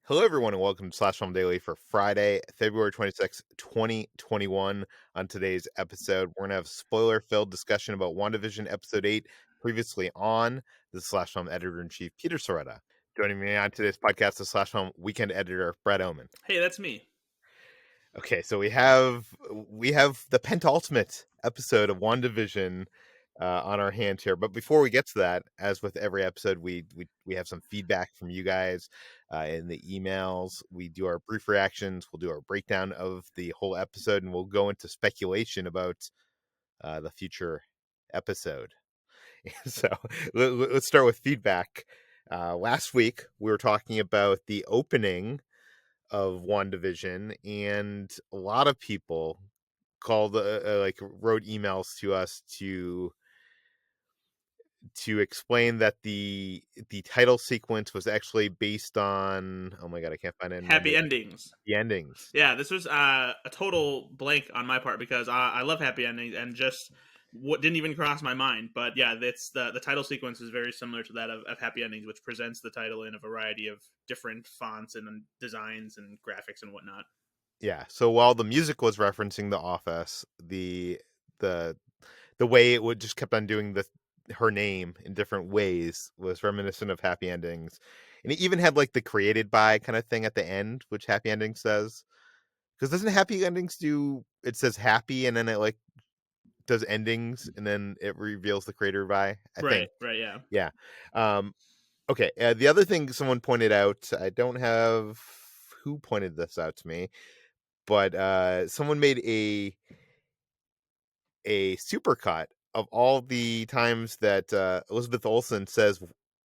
Hello, everyone, and welcome to Slash Film Daily for Friday, February 26th, 2021. On today's episode, we're going to have a spoiler-filled discussion about WandaVision Episode 8, previously on the Slash Film Editor-in-Chief, Peter Sciretta. Joining me on today's podcast is Slash Film Weekend Editor, Brad Oman. Hey, that's me. Okay, so we have the penultimate episode of WandaVision on our hands here. But before we get to that, as with every episode, we have some feedback from you guys in the emails. We do our brief reactions. We'll do our breakdown of the whole episode, and we'll go into speculation about the future episode. So let's start with feedback. Last week, we were talking about the opening of WandaVision, and a lot of people called wrote emails to us to explain that the title sequence was actually based on, oh my god, I can't find it in my Happy notes. endings. The endings. Yeah, this was a total blank on my part because I love happy endings and just what didn't even cross my mind. But yeah, that's the title sequence is very similar to that of happy endings, which presents the title in a variety of different fonts and designs and graphics and whatnot. Yeah. So while the music was referencing The Office, the way it would just kept on doing her name in different ways was reminiscent of happy endings. And it even had like the created by kind of thing at the end, which happy ending says. Because doesn't happy endings do, it says happy and then it like does endings and then it reveals the creator by, I think. Right, yeah. Yeah. Okay. The other thing someone pointed out, I don't have who pointed this out to me, but someone made a supercut of all the times that Elizabeth Olsen says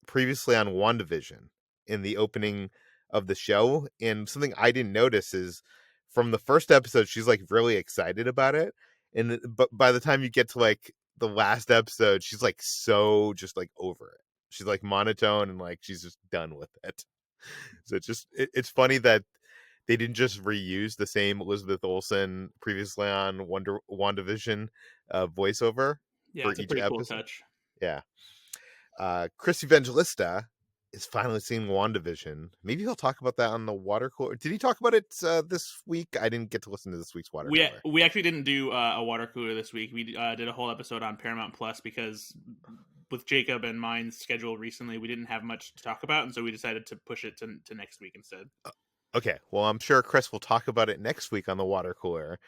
previously on WandaVision in the opening of the show. And something I didn't notice is from the first episode, she's like really excited about it. But by the time you get to like the last episode, she's like so just like over it. She's like monotone and like she's just done with it. So it's funny that they didn't just reuse the same Elizabeth Olsen previously on WandaVision voiceover Yeah, for it's a each pretty cool episode. touch. Yeah. Chris Evangelista is finally seeing WandaVision. Maybe he'll talk about that on the water cooler. Did he talk about it this week? I didn't get to listen to this week's water cooler. We actually didn't do a water cooler this week. We did a whole episode on Paramount Plus because with Jacob and mine's schedule recently, we didn't have much to talk about, and so we decided to push it to next week instead. Okay, well, I'm sure Chris will talk about it next week on the water cooler.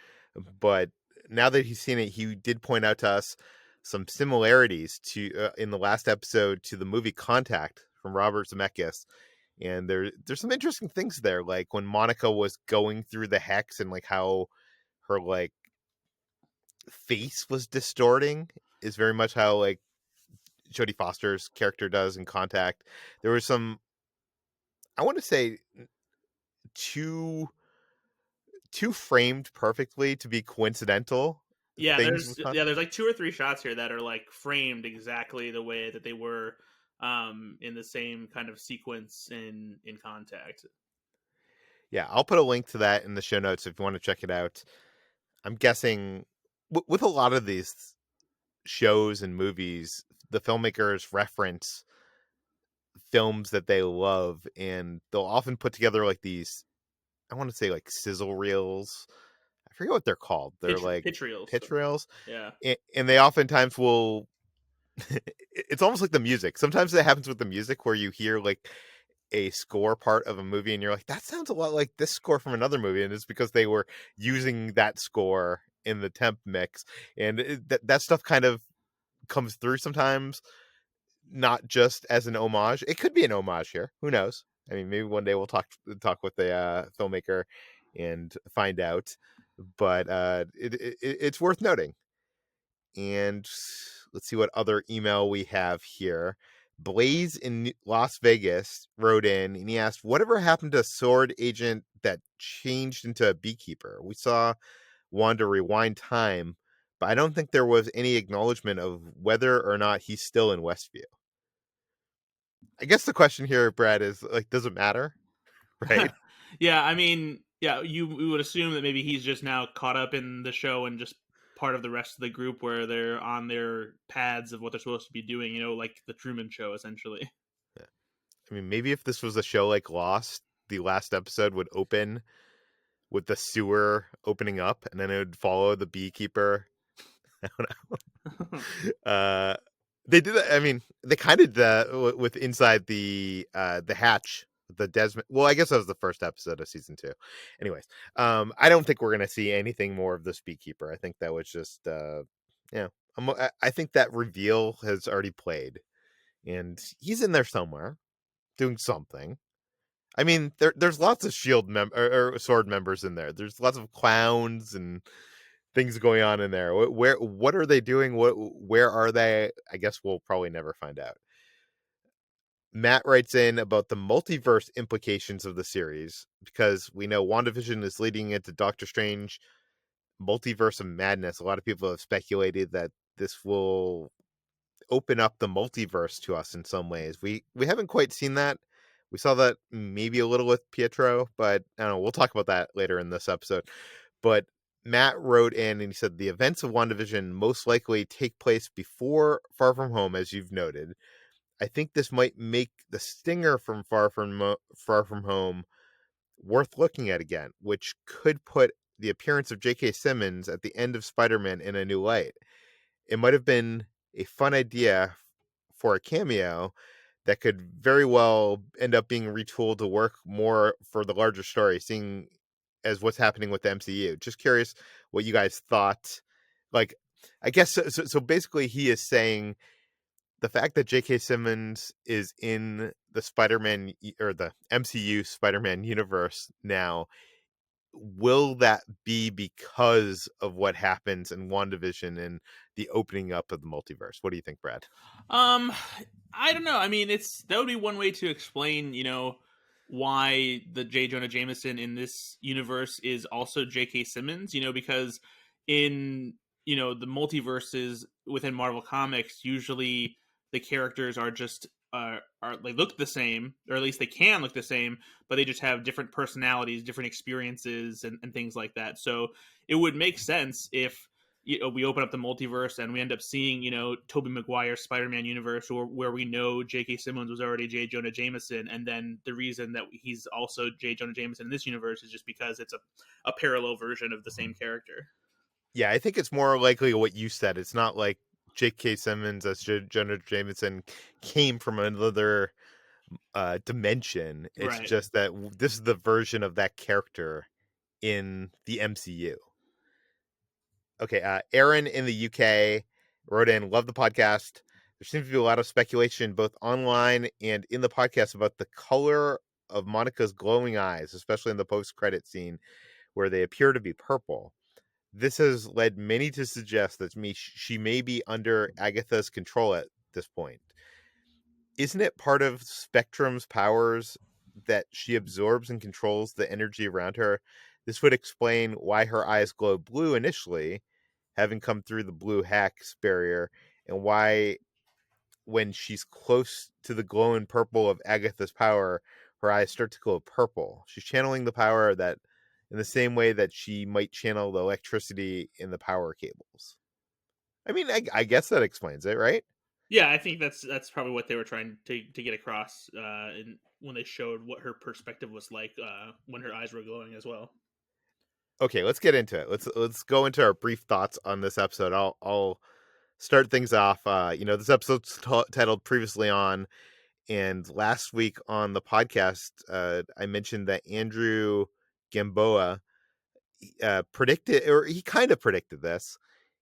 But now that he's seen it, he did point out to us some similarities to in the last episode to the movie Contact from Robert Zemeckis, and there's some interesting things there, like when Monica was going through the hex and like how her like face was distorting is very much how like Jodie Foster's character does in Contact. There was some, I want to say, too framed perfectly to be coincidental Yeah, things with Contact. there's like 2 or 3 shots here that are like framed exactly the way that they were in the same kind of sequence in Contact. Yeah, I'll put a link to that in the show notes if you want to check it out. I'm guessing with a lot of these shows and movies, the filmmakers reference films that they love, and they'll often put together like these, I want to say like sizzle reels. I forget what they're called. They're like Pitch reels. pitch reels. Yeah. And they oftentimes will, it's almost like the music. Sometimes it happens with the music where you hear like a score part of a movie and you're like, that sounds a lot like this score from another movie, and it's because they were using that score in the temp mix. And that stuff kind of comes through sometimes, not just as an homage. It could be an homage here, who knows. I mean, maybe one day we'll talk with a filmmaker and find out, but it's worth noting. And let's see what other email we have here. Blaze in Las Vegas wrote in and he asked, whatever happened to Sword Agent that changed into a beekeeper? We saw Wanda rewind time, but I don't think there was any acknowledgement of whether or not he's still in Westview. I guess the question here, Brad, is like, does it matter? Right? Yeah, I mean, yeah, you would assume that maybe he's just now caught up in the show and just part of the rest of the group where they're on their paths of what they're supposed to be doing, like the Truman Show, essentially. I mean, maybe if this was a show like Lost, the last episode would open with the sewer opening up, and then it would follow the beekeeper. I don't know. They did that. I mean, they kind of did that with inside the hatch, the Desmond. Well, I guess that was the first episode of season 2. Anyways, I don't think we're gonna see anything more of this beekeeper. I think that was just, yeah. I think that reveal has already played, and he's in there somewhere doing something. I mean, there's lots of Shield or Sword members in there. There's lots of clowns and things going on in there. What are they doing? Where are they? I guess we'll probably never find out. Matt writes in about the multiverse implications of the series because we know WandaVision is leading into Doctor Strange multiverse of madness. A lot of people have speculated that this will open up the multiverse to us in some ways. We haven't quite seen that. We saw that maybe a little with Pietro, but I don't know. We'll talk about that later in this episode. But Matt wrote in and he said the events of WandaVision most likely take place before Far From Home, as you've noted. I think this might make the stinger from Far From Home worth looking at again, which could put the appearance of J.K. Simmons at the end of Spider-Man in a new light. It might have been a fun idea for a cameo that could very well end up being retooled to work more for the larger story, seeing as what's happening with the MCU. Just curious what you guys thought. Like, I guess so basically he is saying the fact that J.K. Simmons is in the Spider-Man or the MCU Spider-Man universe now, will that be because of what happens in WandaVision and the opening up of the multiverse? What do you think, Brad? Um, I don't know. I mean, that would be one way to explain, why the J. Jonah Jameson in this universe is also J.K. Simmons. Because in the multiverses within Marvel Comics, usually the characters are just are they look the same, or at least they can look the same, but they just have different personalities, different experiences, and things like that. So it would make sense if we open up the multiverse and we end up seeing, Tobey Maguire's Spider-Man universe, or where we know J.K. Simmons was already J. Jonah Jameson, and then the reason that he's also J. Jonah Jameson in this universe is just because it's a parallel version of the same character. Yeah, I think it's more likely what you said. It's not like J.K. Simmons as Jonah Jameson came from another dimension. It's Right. just that this is the version of that character in the MCU. Okay, Aaron in the UK wrote in, love the podcast. There seems to be a lot of speculation both online and in the podcast about the color of Monica's glowing eyes, especially in the post-credit scene where they appear to be purple. This has led many to suggest that she may be under Agatha's control at this point. Isn't it part of Spectrum's powers that she absorbs and controls the energy around her? This would explain why her eyes glow blue initially, having come through the blue Hex barrier, and why, when she's close to the glowing purple of Agatha's power, her eyes start to glow purple. She's channeling the power that in the same way that she might channel the electricity in the power cables. I mean, I guess that explains it, right? Yeah, I think that's probably what they were trying to get across, when they showed what her perspective was like when her eyes were glowing as well. Okay, let's get into it. Let's go into our brief thoughts on this episode. I'll start things off. This episode's titled "Previously On," and last week on the podcast, I mentioned that Andrew Gamboa predicted, or he kind of predicted this.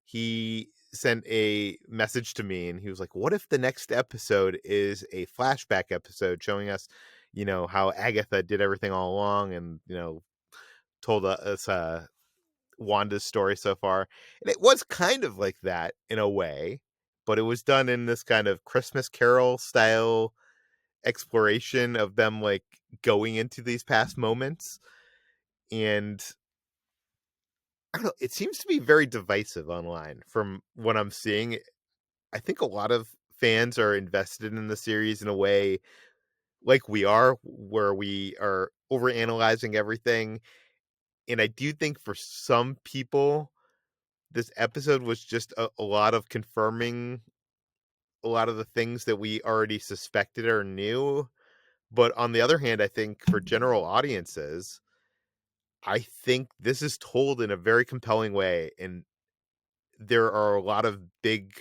He sent a message to me, and he was like, "What if the next episode is a flashback episode showing us, how Agatha did everything all along, and told us Wanda's story so far?" And it was kind of like that in a way, but it was done in this kind of Christmas Carol style exploration of them like going into these past moments. And I don't know, it seems to be very divisive online from what I'm seeing. I think a lot of fans are invested in the series in a way like we are, where we are overanalyzing everything. And I do think for some people, this episode was just a lot of confirming a lot of the things that we already suspected or knew. But on the other hand, I think for general audiences, I think this is told in a very compelling way, and there are a lot of big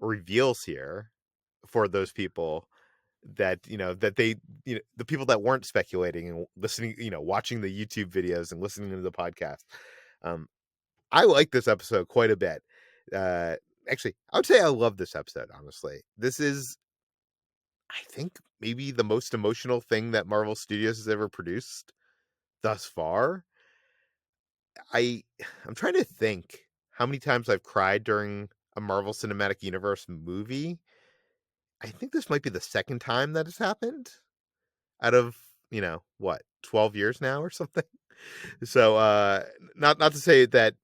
reveals here for those people that, that they, the people that weren't speculating and listening, watching the YouTube videos and listening to the podcast. Um, I like this episode quite a bit. Uh, Actually, I would say I love this episode, honestly. This is, I think, maybe the most emotional thing that Marvel Studios has ever produced thus far. I I'm trying to think how many times I've cried during a Marvel Cinematic Universe movie. I think this might be the second time that has happened out of, what, 12 years now or something. So not to say that,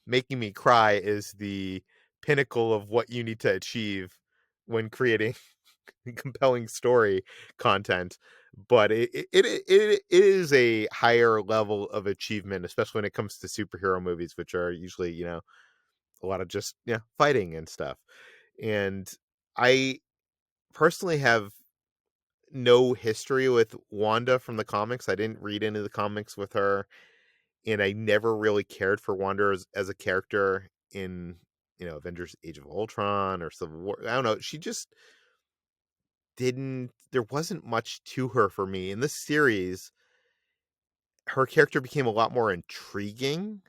making me cry is the pinnacle of what you need to achieve when creating compelling story content, but it is a higher level of achievement, especially when it comes to superhero movies, which are usually, a lot of just, fighting and stuff. And I personally have no history with Wanda from the comics. I didn't read any of the comics with her, and I never really cared for Wanda as a character in, Avengers Age of Ultron or Civil War. I don't know. She just didn't there wasn't much to her for me. In this series, her character became a lot more intriguing,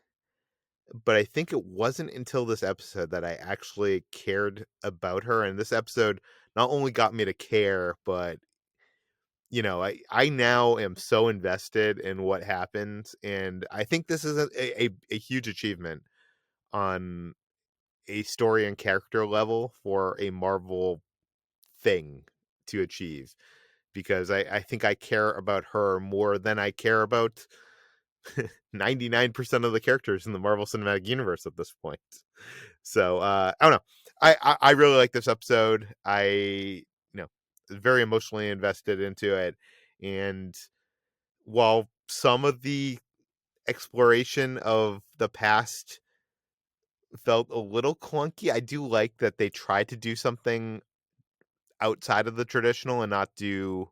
but I think it wasn't until this episode that I actually cared about her, and this episode not only got me to care, but I now am so invested in what happens, and I think this is a huge achievement on a story and character level for a Marvel thing to achieve, because I think I care about her more than I care about 99% of the characters in the Marvel Cinematic Universe at this point. So I don't know. I really like this episode. Very emotionally invested into it, and while some of the exploration of the past felt a little clunky, I do like that they tried to do something outside of the traditional and not do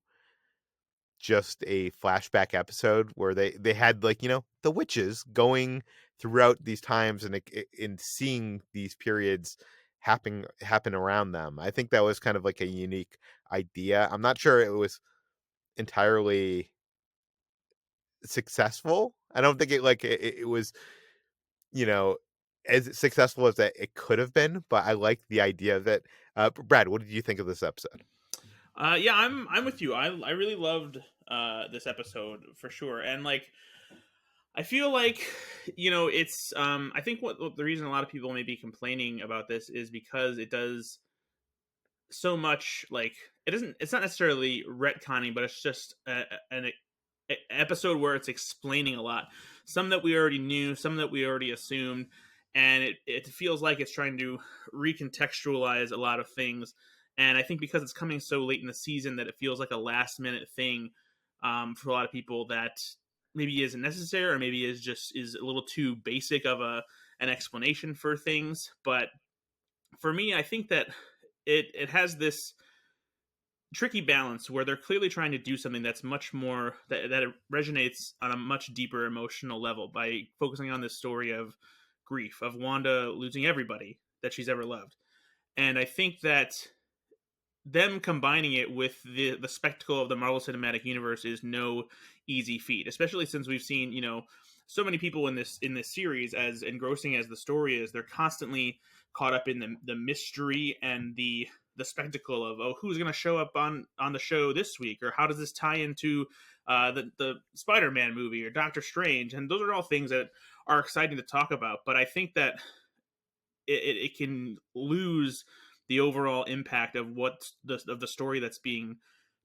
just a flashback episode where they had, like, the witches going throughout these times, and in seeing these periods happen around them. I think that was kind of like a unique idea. I'm not sure it was entirely successful. I don't think it was, you know, as successful as it could have been, but I like the idea of it. Brad, what did you think of this episode? Yeah, I'm with you. I really loved this episode for sure, and like I feel like it's I think what the reason a lot of people may be complaining about this is because it does so much. Like it's not necessarily retconning, but it's just an episode where it's explaining a lot, some that we already knew, some that we already assumed, and it feels like it's trying to recontextualize a lot of things. And I think because it's coming so late in the season that it feels like a last minute thing, for a lot of people, that maybe isn't necessary, or maybe is a little too basic of an explanation for things. But for me, I think that it has this tricky balance where they're clearly trying to do something that's much more that it resonates on a much deeper emotional level by focusing on this story of grief, of Wanda losing everybody that she's ever loved. And I think that them combining it with the spectacle of the Marvel Cinematic Universe is no easy feat, especially since we've seen, so many people in this series, as engrossing as the story is, they're constantly caught up in the mystery and the spectacle of, oh, who's going to show up on the show this week, or how does this tie into the Spider-Man movie or Doctor Strange. And those are all things that are exciting to talk about, but I think that it can lose the overall impact of the story that's being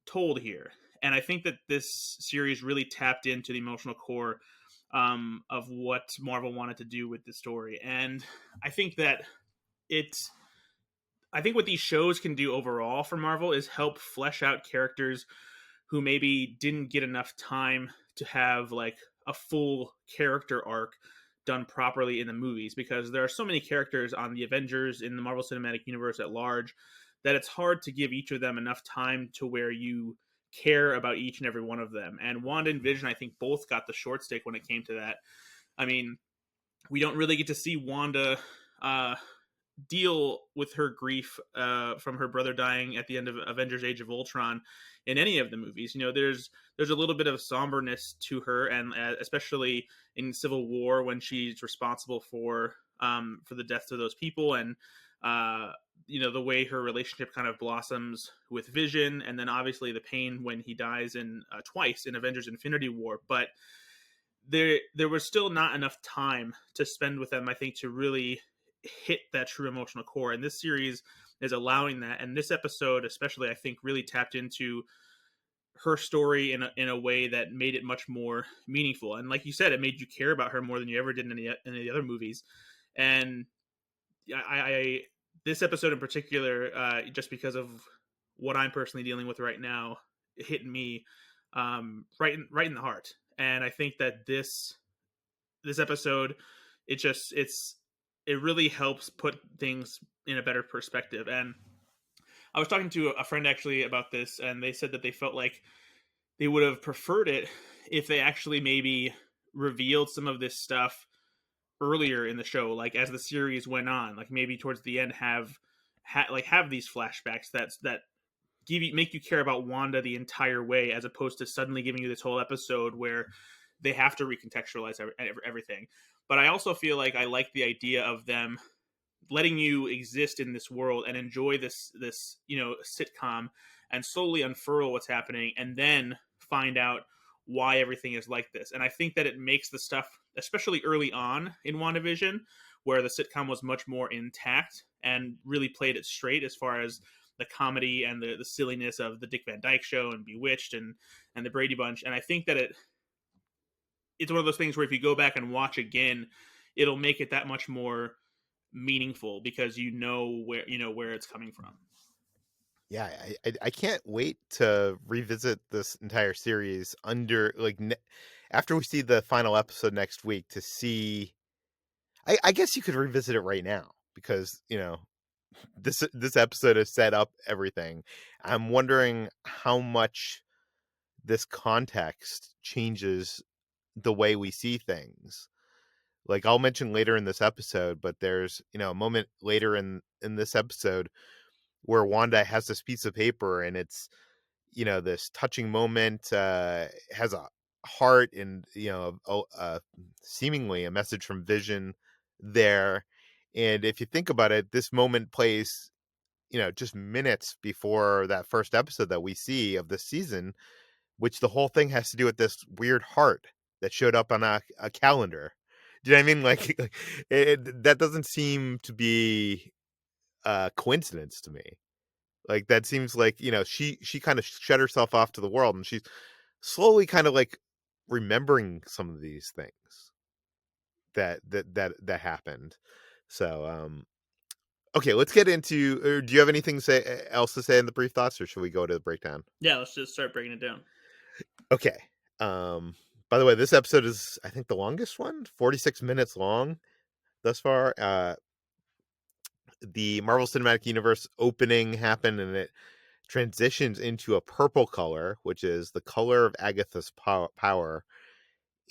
told here. And I think that this series really tapped into the emotional core of what Marvel wanted to do with the story. And I think that it's I think what these shows can do overall for Marvel is help flesh out characters who maybe didn't get enough time to have like a full character arc done properly in the movies, because there are so many characters on the Avengers in the Marvel Cinematic Universe at large that it's hard to give each of them enough time to where you care about each and every one of them. And Wanda and Vision, I think, both got the short stick when it came to that. I mean, we don't really get to see Wanda uh, deal with her grief from her brother dying at the end of Avengers: Age of Ultron in any of the movies. You know, there's a little bit of somberness to her, and especially in Civil War when she's responsible for the deaths of those people, and uh, the way her relationship kind of blossoms with Vision, and then obviously the pain when he dies in twice in Avengers: Infinity War, but there was still not enough time to spend with them, I think, to really hit that true emotional core. And this series is allowing that. And this episode, especially, I think, really tapped into her story in a way that made it much more meaningful. And like you said, it made you care about her more than you ever did in any of the other movies. And I this episode in particular, just because of what I'm personally dealing with right now, it hit me right in the heart. And I think that this episode, it really helps put things in a better perspective. And I was talking to a friend actually about this, and they said that they felt like they would have preferred it if they actually maybe revealed some of this stuff earlier in the show, like as the series went on, like maybe towards the end have these flashbacks that make you care about Wanda the entire way, as opposed to suddenly giving you this whole episode where they have to recontextualize everything. But I also feel like I like the idea of them letting you exist in this world and enjoy this sitcom, and slowly unfurl what's happening, and then find out why everything is like this. And I think that it makes the stuff, especially early on in WandaVision, where the sitcom was much more intact and really played it straight as far as the comedy and the silliness of the Dick Van Dyke Show and Bewitched and the Brady Bunch. And I think that it's one of those things where if you go back and watch again, it'll make it that much more meaningful, because where it's coming from. Yeah, I can't wait to revisit this entire series after we see the final episode next week to see. I guess you could revisit it right now because this episode has set up everything. I'm wondering how much this context changes the way we see things. Like I'll mention later in this episode, but there's a moment later in this episode where Wanda has this piece of paper and it's this touching moment, has a heart and seemingly a message from Vision there. And if you think about it, this moment plays just minutes before that first episode that we see of this season, which the whole thing has to do with this weird heart that showed up on a calendar. Do you know what I mean? Like that doesn't seem to be a coincidence to me. Like that seems like, she kind of shut herself off to the world and she's slowly kind of like remembering some of these things that happened. So, okay, let's get into, or do you have anything else to say in the brief thoughts, or should we go to the breakdown? Yeah, let's just start breaking it down. Okay. By the way, this episode is, I think, the longest one, 46 minutes long thus far. The Marvel Cinematic Universe opening happened and it transitions into a purple color, which is the color of Agatha's power.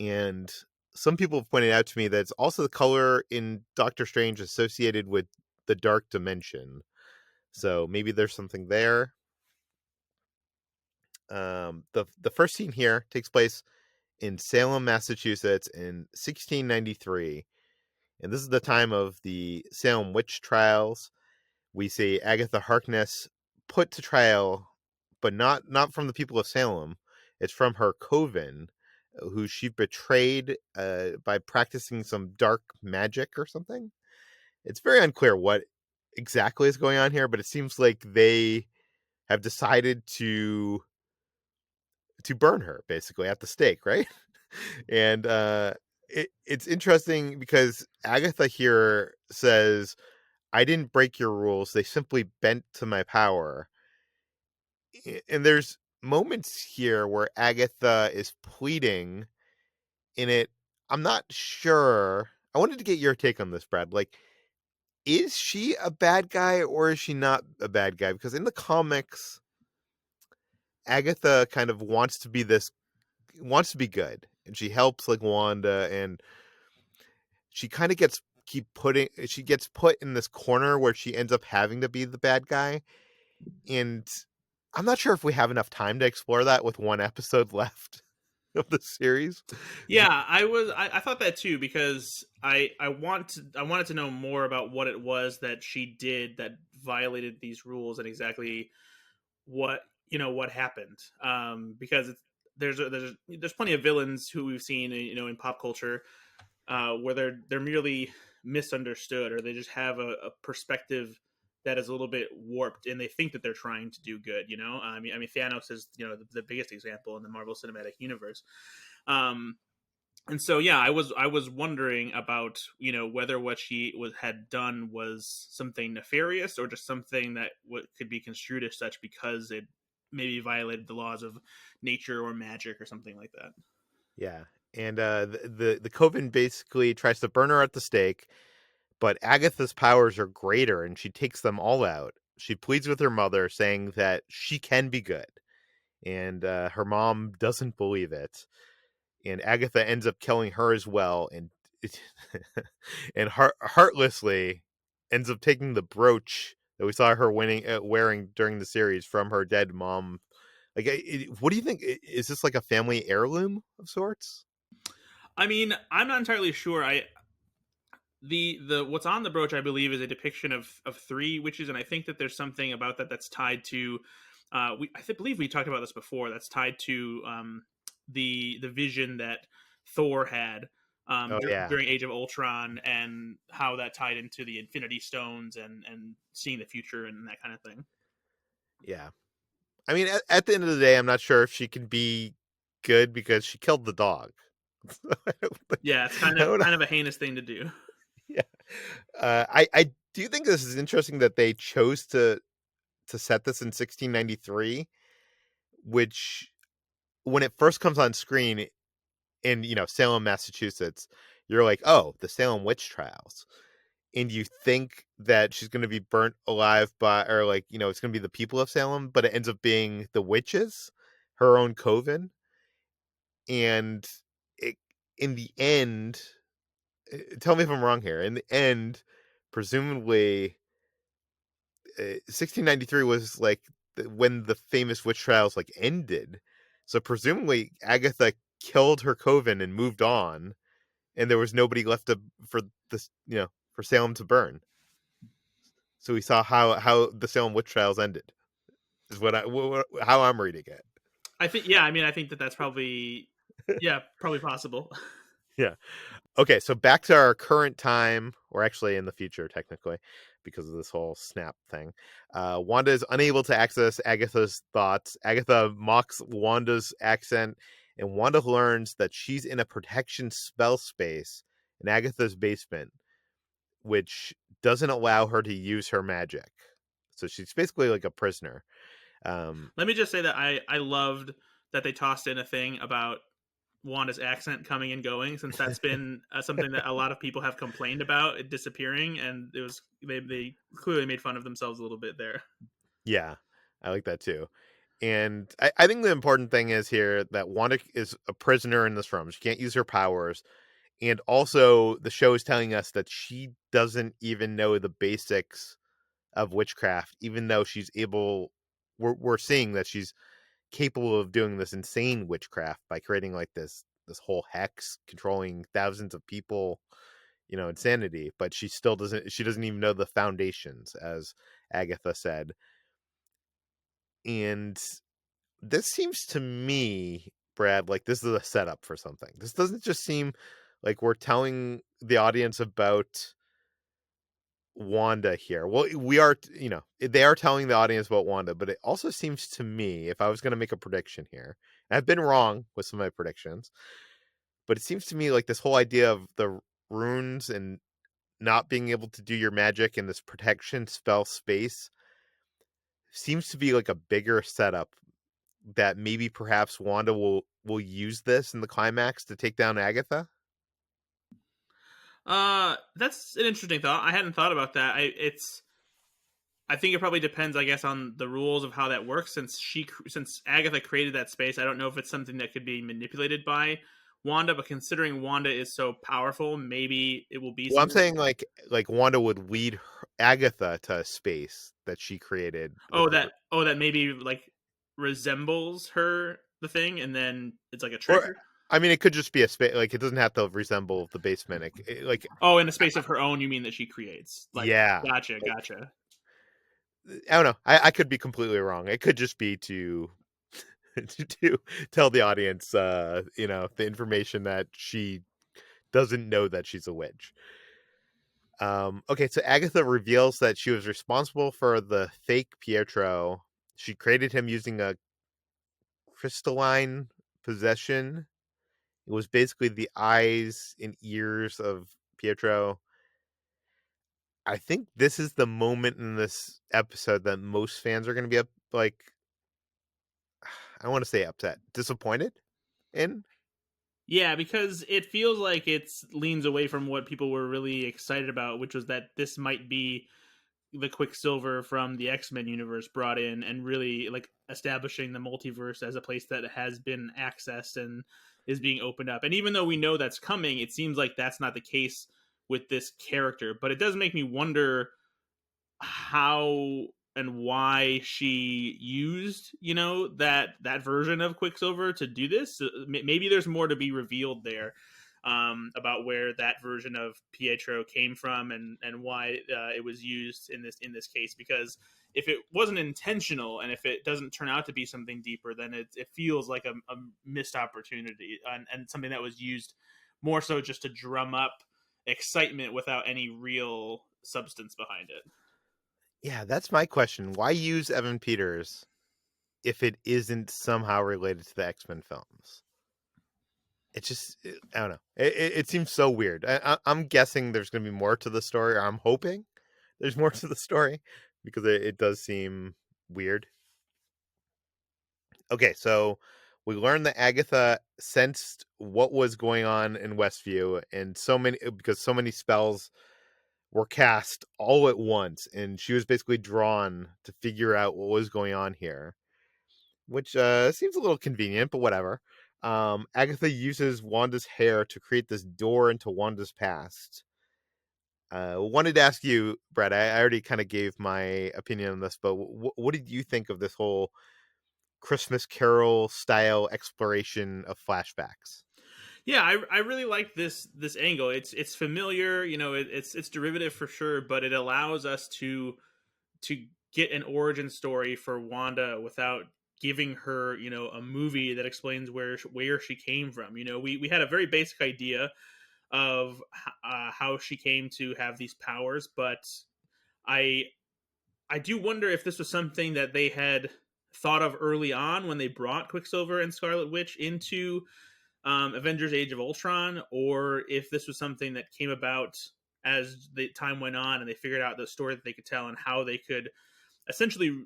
And some people have pointed out to me that it's also the color in Doctor Strange associated with the dark dimension. So maybe there's something there. The first scene here takes place in Salem, Massachusetts in 1693. And this is the time of the Salem witch trials. We see Agatha Harkness put to trial, but not from the people of Salem. It's from her coven, who she betrayed by practicing some dark magic or something. It's very unclear what exactly is going on here, but it seems like they have decided to burn her basically at the stake, right? And it's interesting because Agatha here says, I didn't break your rules. They simply bent to my power. And there's moments here where Agatha is pleading in it. I'm not sure. I wanted to get your take on this, Brad. Like, is she a bad guy or is she not a bad guy? Because in the comics, Agatha kind of wants to be good, and she helps like Wanda, and she kind of she gets put in this corner where she ends up having to be the bad guy, and I'm not sure if we have enough time to explore that with one episode left of the series. Yeah, I thought that too because I wanted to know more about what it was that she did that violated these rules and exactly what what happened. Because there's plenty of villains who we've seen in pop culture where they're merely misunderstood or they just have a perspective that is a little bit warped and they think that they're trying to do good. I mean Thanos is the biggest example in the Marvel Cinematic Universe. Um, and so yeah, I was wondering about whether what she had done was something nefarious or just something that could be construed as such because it maybe violated the laws of nature or magic or something like that. Yeah, and the coven basically tries to burn her at the stake, but Agatha's powers are greater, and she takes them all out. She pleads with her mother, saying that she can be good, and her mom doesn't believe it. And Agatha ends up killing her as well, and and heartlessly ends up taking the brooch that we saw her wearing during the series from her dead mom. Like, what do you think? Is this like a family heirloom of sorts? I mean, I'm not entirely sure. The what's on the brooch, I believe, is a depiction of three witches, and I think that there's something about that that's tied to. Believe we talked about this before. That's tied to the vision that Thor had Oh yeah, during Age of Ultron, and how that tied into the Infinity Stones and seeing the future and that kind of thing. yeah. I mean, at the end of the day, I'm not sure if she can be good because she killed the dog. I don't think, Yeah, it's I don't know. kind of a heinous thing to do. Yeah. I do think this is interesting that they chose to set this in 1693, which when it first comes on screen in Salem, Massachusetts, you're like, oh, the Salem witch trials, and you think that she's going to be burnt alive by, or like it's going to be the people of Salem, but it ends up being the witches, her own coven, and it, in the end, tell me if I'm wrong here. In the end, presumably, 1693 was like when the famous witch trials like ended. So presumably Agatha killed her coven and moved on, and there was nobody left for this, for Salem to burn. So we saw how the Salem witch trials ended. Is how I'm reading it. I think yeah, I mean I think that that's probably yeah probably possible. Yeah. Okay, so back to our current time, or actually in the future, technically, because of this whole snap thing. Wanda is unable to access Agatha's thoughts. Agatha mocks Wanda's accent, and Wanda learns that she's in a protection spell space in Agatha's basement, which doesn't allow her to use her magic. So she's basically like a prisoner. Um, Let me just say that I loved that they tossed in a thing about Wanda's accent coming and going, since that's been something that a lot of people have complained about it disappearing, and it was they clearly made fun of themselves a little bit there. yeah, I like that too. And I think the important thing is here that Wanda is a prisoner in this room. She can't use her powers. And also, the show is telling us that she doesn't even know the basics of witchcraft, even though she's able. We're seeing that she's capable of doing this insane witchcraft by creating like this whole hex, controlling thousands of people, insanity. But she still doesn't. She doesn't even know the foundations, as Agatha said. And this seems to me, Brad, like this is a setup for something. This doesn't just seem like we're telling the audience about Wanda here. Well, we are, they are telling the audience about Wanda, but it also seems to me, if I was going to make a prediction here, and I've been wrong with some of my predictions, but it seems to me like this whole idea of the runes and not being able to do your magic in this protection spell space seems to be like a bigger setup that maybe perhaps Wanda will use this in the climax to take down Agatha. That's an interesting thought. I hadn't thought about that. It's I think it probably depends, I guess, on the rules of how that works. Since Agatha created that space, I don't know if it's something that could be manipulated by Wanda. But considering Wanda is so powerful, maybe it will be Well, I'm something. saying like Wanda would lead Agatha to a space that she created with the group. That maybe like resembles her the thing, and then it's like a trick. Or I mean, it could just be a space. Like it doesn't have to resemble the basement. Like Oh, in a space of her own, you mean that she creates? Like, yeah, gotcha, like gotcha. I don't know. I could be completely wrong. It could just be to to tell the audience, the information that she doesn't know that she's a witch. Okay, so Agatha reveals that she was responsible for the fake Pietro. She created him using a crystalline possession. It was basically the eyes and ears of Pietro. I think this is the moment in this episode that most fans are going to be I want to say upset, disappointed in. Yeah, because it feels like it's leans away from what people were really excited about, which was that this might be the Quicksilver from the X-Men universe brought in and really like establishing the multiverse as a place that has been accessed and is being opened up. And even though we know that's coming, it seems like that's not the case with this character. But it does make me wonder how and why she used that version of Quicksilver to do this. Maybe there's more to be revealed there, about where that version of Pietro came from and why it was used in this case. Because if it wasn't intentional and if it doesn't turn out to be something deeper, then it feels like a missed opportunity, and something that was used more so just to drum up excitement without any real substance behind it. Yeah, that's my question. Why use Evan Peters if it isn't somehow related to the X-Men films? I don't know. It seems so weird. I'm guessing there's going to be more to the story, or I'm hoping there's more to the story because it does seem weird. Okay, so we learned that Agatha sensed what was going on in Westview, and because so many spells were cast all at once, and she was basically drawn to figure out what was going on here, which seems a little convenient, but whatever. Agatha uses Wanda's hair to create this door into Wanda's past. Wanted to ask you, Brad. I already kind of gave my opinion on this, but what did you think of this whole Christmas Carol style exploration of flashbacks? Yeah, I really like this angle. It's familiar, it's derivative for sure, but it allows us to get an origin story for Wanda without giving her, a movie that explains where she came from. We had a very basic idea of how she came to have these powers, but I I do wonder if this was something that they had thought of early on when they brought Quicksilver and Scarlet Witch into Avengers: Age of Ultron, or if this was something that came about as the time went on and they figured out the story that they could tell and how they could essentially,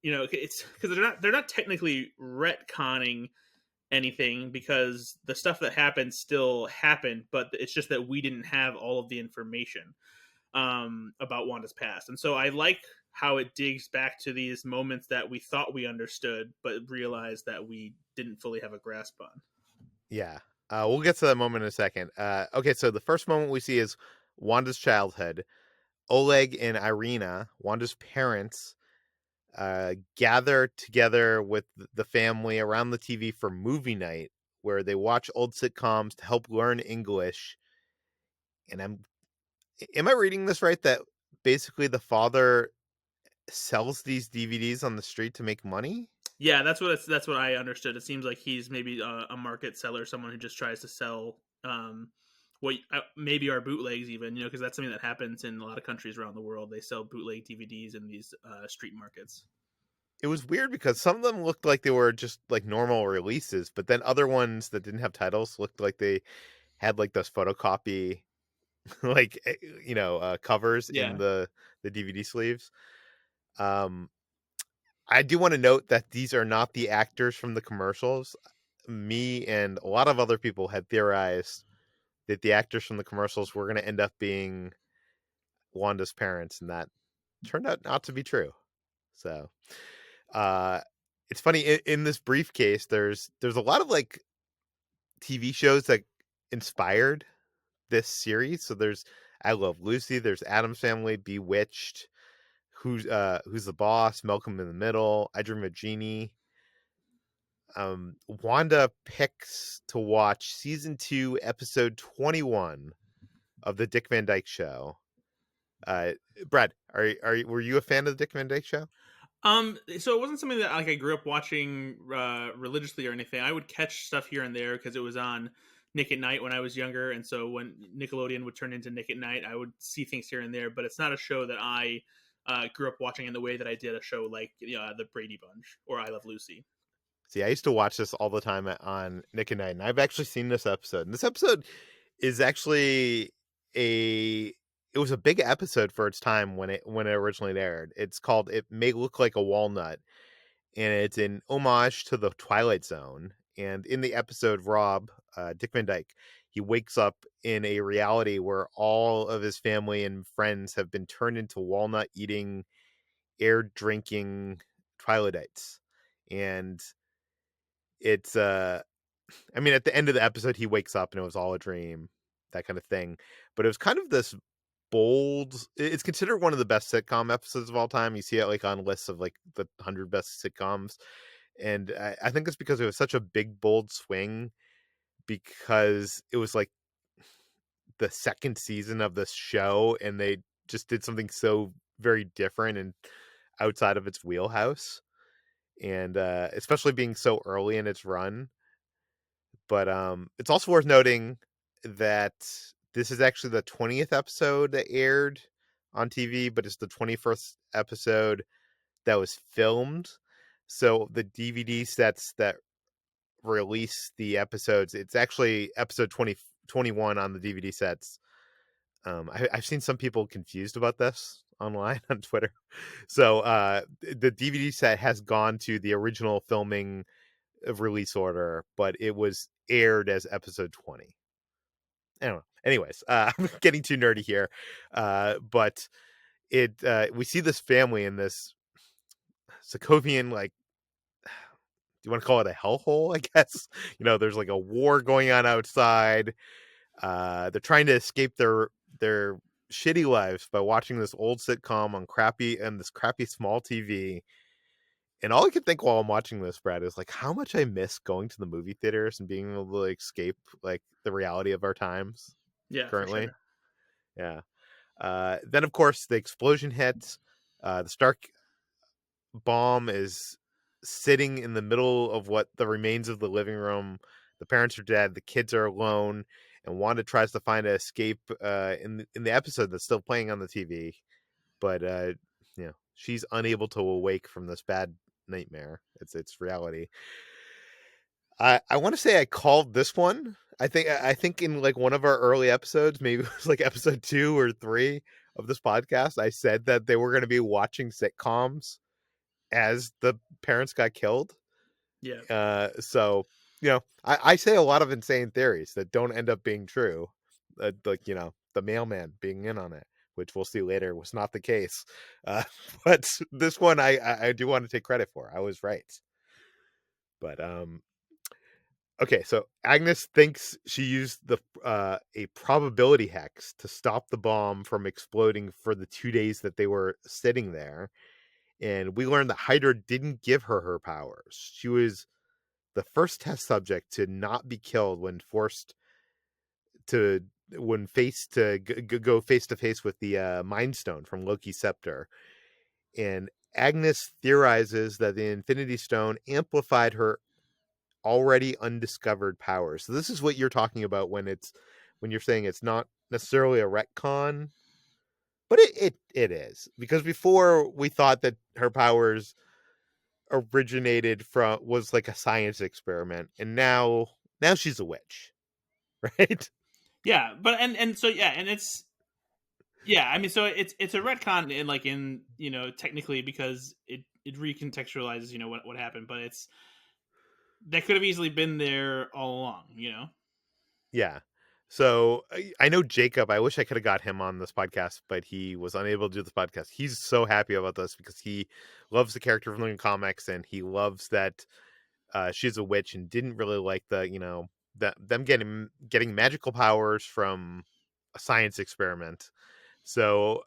it's because they're not technically retconning anything because the stuff that happened still happened, but it's just that we didn't have all of the information about Wanda's past. And so I like how it digs back to these moments that we thought we understood, but realized that we didn't fully have a grasp on. Yeah. We'll get to that moment in a second. Okay, so the first moment we see is Wanda's childhood. Oleg and Irina, Wanda's parents, gather together with the family around the TV for movie night, where they watch old sitcoms to help learn English. And am I reading this right? That basically the father sells these DVDs on the street to make money? Yeah, that's what I understood. It seems like he's maybe a market seller, someone who just tries to sell what maybe are bootlegs, even, because that's something that happens in a lot of countries around the world. They sell bootleg DVDs in these street markets. It was weird because some of them looked like they were just like normal releases, but then other ones that didn't have titles looked like they had like those photocopy covers in Yeah, the DVD sleeves. Um, I do want to note that these are not the actors from the commercials. Me and a lot of other people had theorized that the actors from the commercials were going to end up being Wanda's parents, and that turned out not to be true. So, uh, it's funny in this briefcase. There's a lot of like TV shows that inspired this series. So there's I Love Lucy. There's Adam's Family, Bewitched. Who's the Boss? Malcolm in the Middle. I Dream of Jeannie. Wanda picks to watch season 2, episode 21 of the Dick Van Dyke Show. Uh, Brad, were you a fan of the Dick Van Dyke Show? So it wasn't something that like I grew up watching religiously or anything. I would catch stuff here and there because it was on Nick at Night when I was younger, and so when Nickelodeon would turn into Nick at Night, I would see things here and there. But it's not a show that I grew up watching in the way that I did a show like the Brady Bunch or I Love Lucy. See, I used to watch this all the time on Nick at Night, and I've actually seen this episode. And this episode is actually a it was a big episode for its time when it originally aired. It's called "It May Look Like a Walnut," and it's an homage to the Twilight Zone. And in the episode, Rob, Dick Van Dyke, he wakes up in a reality where all of his family and friends have been turned into walnut eating, air drinking Twilightites. And it's I mean, at the end of the episode, he wakes up and it was all a dream, that kind of thing. But it was kind of this bold. It's considered one of the best sitcom episodes of all time. You see it like on lists of like the 100 best sitcoms, and I think it's because it was such a big, bold swing. Because it was like the second season of this show, and they just did something so very different and outside of its wheelhouse, and especially being so early in its run. But it's also worth noting that this is actually the 20th episode that aired on TV, but it's the 21st episode that was filmed. So the DVD sets that release the episodes, it's actually episode 2021 on the DVD sets. I've seen some people confused about this online on Twitter. So the DVD set has gone to the original filming of release order, but it was aired as episode 20. I don't know. Anyways, I'm getting too nerdy here. But it we see this family in this Sokovian, like, do you want to call it a hellhole, I guess? There's like a war going on outside. They're trying to escape their shitty lives by watching this old sitcom on this crappy small TV. And all I can think while I'm watching this, Brad, is like how much I miss going to the movie theaters and being able to like, escape like the reality of our times Yeah, for currently. sure. Yeah. Then of course the explosion hits. The Stark bomb is sitting in the middle of what the remains of the living room. The parents are dead. The kids are alone, and Wanda tries to find an escape in the episode that's still playing on the TV. But she's unable to awake from this bad nightmare. It's reality. I want to say I called this one. I think in like one of our early episodes, maybe it was like episode 2 or 3 of this podcast, I said that they were going to be watching sitcoms as the parents got killed. Yeah. So I say a lot of insane theories that don't end up being true. Like the mailman being in on it, which we'll see later was not the case. Uh, but this one I do want to take credit for. I was right. But okay, so Agnes thinks she used a probability hex to stop the bomb from exploding for the 2 days that they were sitting there. And we learned that Hydra didn't give her powers. She was the first test subject to not be killed when forced to when faced to go face to face with the Mind Stone from Loki's scepter. And Agnes theorizes that the Infinity Stone amplified her already undiscovered powers. So this is what you're talking about when you're saying it's not necessarily a retcon, but it is, because before we thought that her powers originated from was like a science experiment, and now she's a witch. Right. Yeah, but and so yeah, and it's yeah. I mean, so it's a retcon in like in technically because it recontextualizes what happened, but that could have easily been there all along. Yeah, So I know Jacob. I wish I could have got him on this podcast, but he was unable to do this podcast. He's so happy about this because he loves the character from the comics, and he loves that she's a witch, and didn't really like the that them getting magical powers from a science experiment. So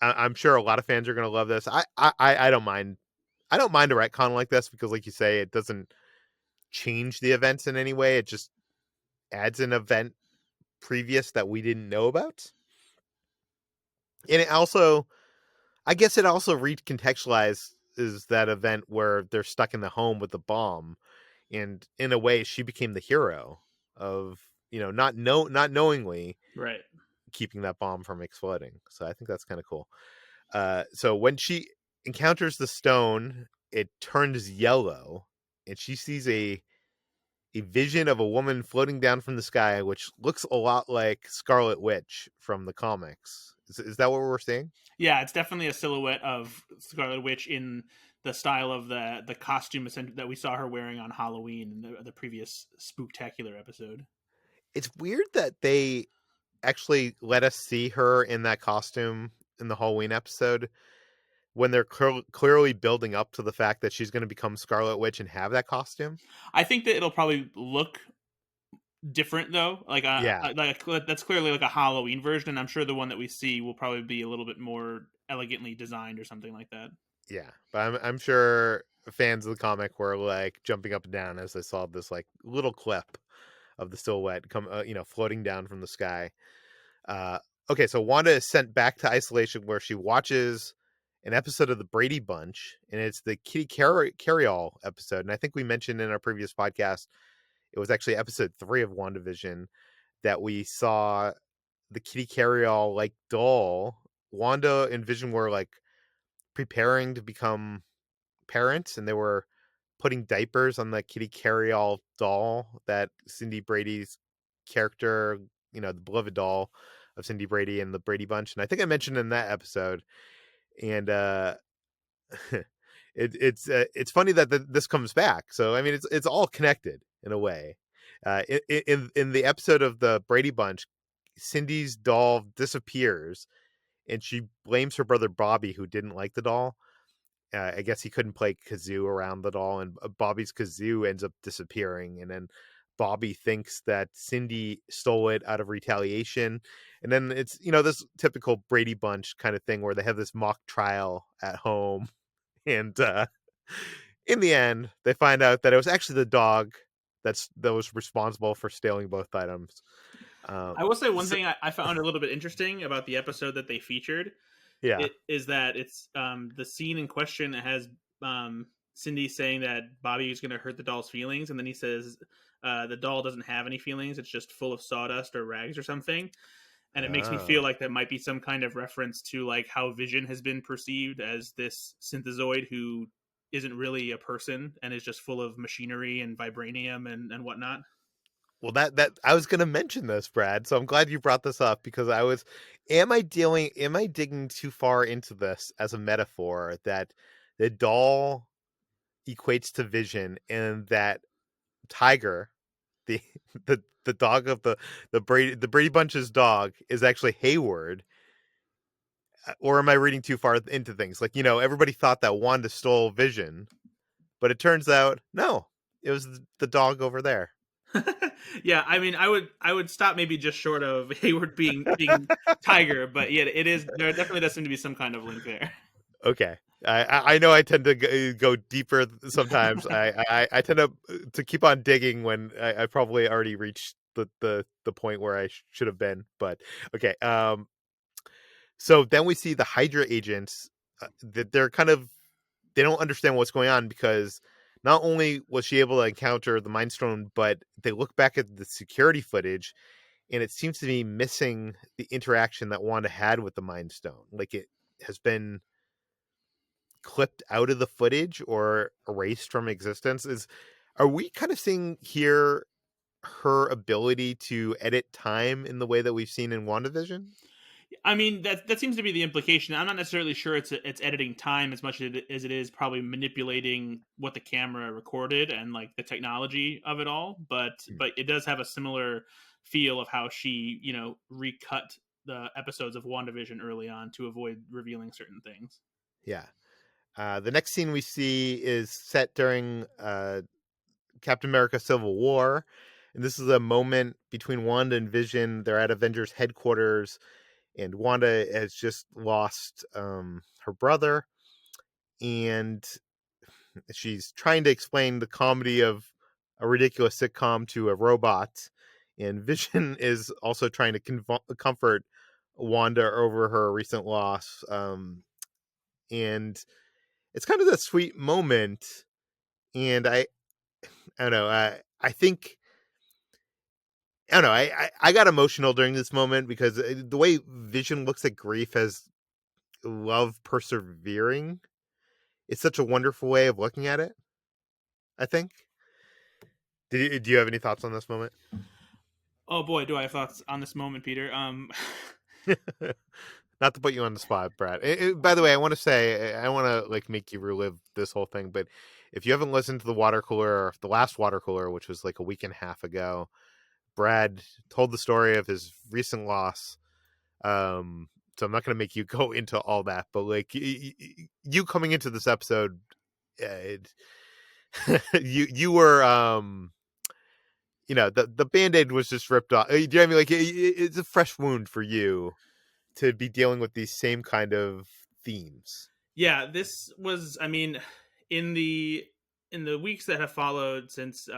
I'm sure a lot of fans are going to love this. I don't mind. I don't mind a retcon like this because, like you say, it doesn't change the events in any way. It just adds an event previous that we didn't know about. And it also, I guess it also recontextualizes that event where they're stuck in the home with the bomb. And in a way, she became the hero of, not knowingly Right. keeping that bomb from exploding. So I think that's kind of cool. So when she encounters the stone, it turns yellow, and she sees a vision of a woman floating down from the sky, which looks a lot like Scarlet Witch from the comics. Is that what we're seeing? Yeah, it's definitely a silhouette of Scarlet Witch in the style of the costume that we saw her wearing on Halloween in the previous Spooktacular episode. It's weird that they actually let us see her in that costume in the Halloween episode when they're clearly building up to the fact that she's going to become Scarlet Witch and have that costume. I think that it'll probably look different though. Yeah, That's clearly like a Halloween version, and I'm sure the one that we see will probably be a little bit more elegantly designed or something like that. yeah, but I'm sure fans of the comic were like jumping up and down as they saw this like little clip of the silhouette come, floating down from the sky. Uh, okay, so Wanda is sent back to isolation where she watches an episode of the Brady Bunch, and it's the Kitty Carryall episode. And I think we mentioned in our previous podcast, it was actually episode 3 of WandaVision that we saw the Kitty Carryall like doll. Wanda and Vision were like preparing to become parents, and they were putting diapers on the Kitty Carryall doll that Cindy Brady's character, the beloved doll of Cindy Brady and the Brady Bunch. And I think I mentioned in that episode. And it's funny that this comes back. So I mean, it's all connected in a way. In the episode of the Brady Bunch, Cindy's doll disappears, and she blames her brother Bobby, who didn't like the doll. I guess he couldn't play kazoo around the doll, and Bobby's kazoo ends up disappearing. And then Bobby thinks that Cindy stole it out of retaliation. And then it's, this typical Brady Bunch kind of thing where they have this mock trial at home. And in the end, they find out that it was actually the dog that was responsible for stealing both items. I will say one So, thing I found a little bit interesting about the episode that they featured. yeah. It is that it's the scene in question that has Cindy saying that Bobby is going to hurt the doll's feelings, and then he says the doll doesn't have any feelings; it's just full of sawdust or rags or something. And it makes me feel Oh. like that might be some kind of reference to like how Vision has been perceived as this synthezoid who isn't really a person and is just full of machinery and vibranium and whatnot. Well, that I was going to mention this, Brad. So I'm glad you brought this up because am I digging too far into this as a metaphor that the doll equates to Vision, and that Tiger, the the dog of the Brady Bunch's dog, is actually Hayward? Or am I reading too far into things? Like, everybody thought that Wanda stole Vision, but it turns out no, it was the dog over there. Yeah, I mean, I would stop maybe just short of Hayward being Tiger, but yeah, it is there definitely does seem to be some kind of link there. Okay. I know I tend to go deeper sometimes. I tend to keep on digging when I probably already reached the point where I should have been. But okay. So then we see the Hydra agents that they don't understand what's going on because not only was she able to encounter the Mind Stone, but they look back at the security footage, and it seems to be missing the interaction that Wanda had with the Mind Stone. Like, it has been clipped out of the footage or erased from existence. Are we kind of seeing here her ability to edit time in the way that we've seen in WandaVision? I mean, that seems to be the implication. I'm not necessarily sure it's editing time as much as it is probably manipulating what the camera recorded and like the technology of it all. But it does have a similar feel of how she, recut the episodes of WandaVision early on to avoid revealing certain things. Yeah. The next scene we see is set during Captain America Civil War. And this is a moment between Wanda and Vision. They're at Avengers headquarters, and Wanda has just lost her brother. And she's trying to explain the comedy of a ridiculous sitcom to a robot. And Vision is also trying to comfort Wanda over her recent loss. And it's kind of a sweet moment. And I don't know. I think I don't know. I got emotional during this moment because the way Vision looks at grief as love persevering, it's such a wonderful way of looking at it. I think. Do you have any thoughts on this moment? Oh boy, do I have thoughts on this moment, Peter. Not to put you on the spot, Brad. By the way, I want to say I want to like make you relive this whole thing, but if you haven't listened to the water cooler, the last water cooler, which was like a week and a half ago, Brad told the story of his recent loss. So I'm not going to make you go into all that, but like you coming into this episode, you were the Band-Aid was just ripped off. Do you know what I mean? Like it's a fresh wound for you to be dealing with these same kind of themes. Yeah, this was, I mean, in the weeks that have followed since,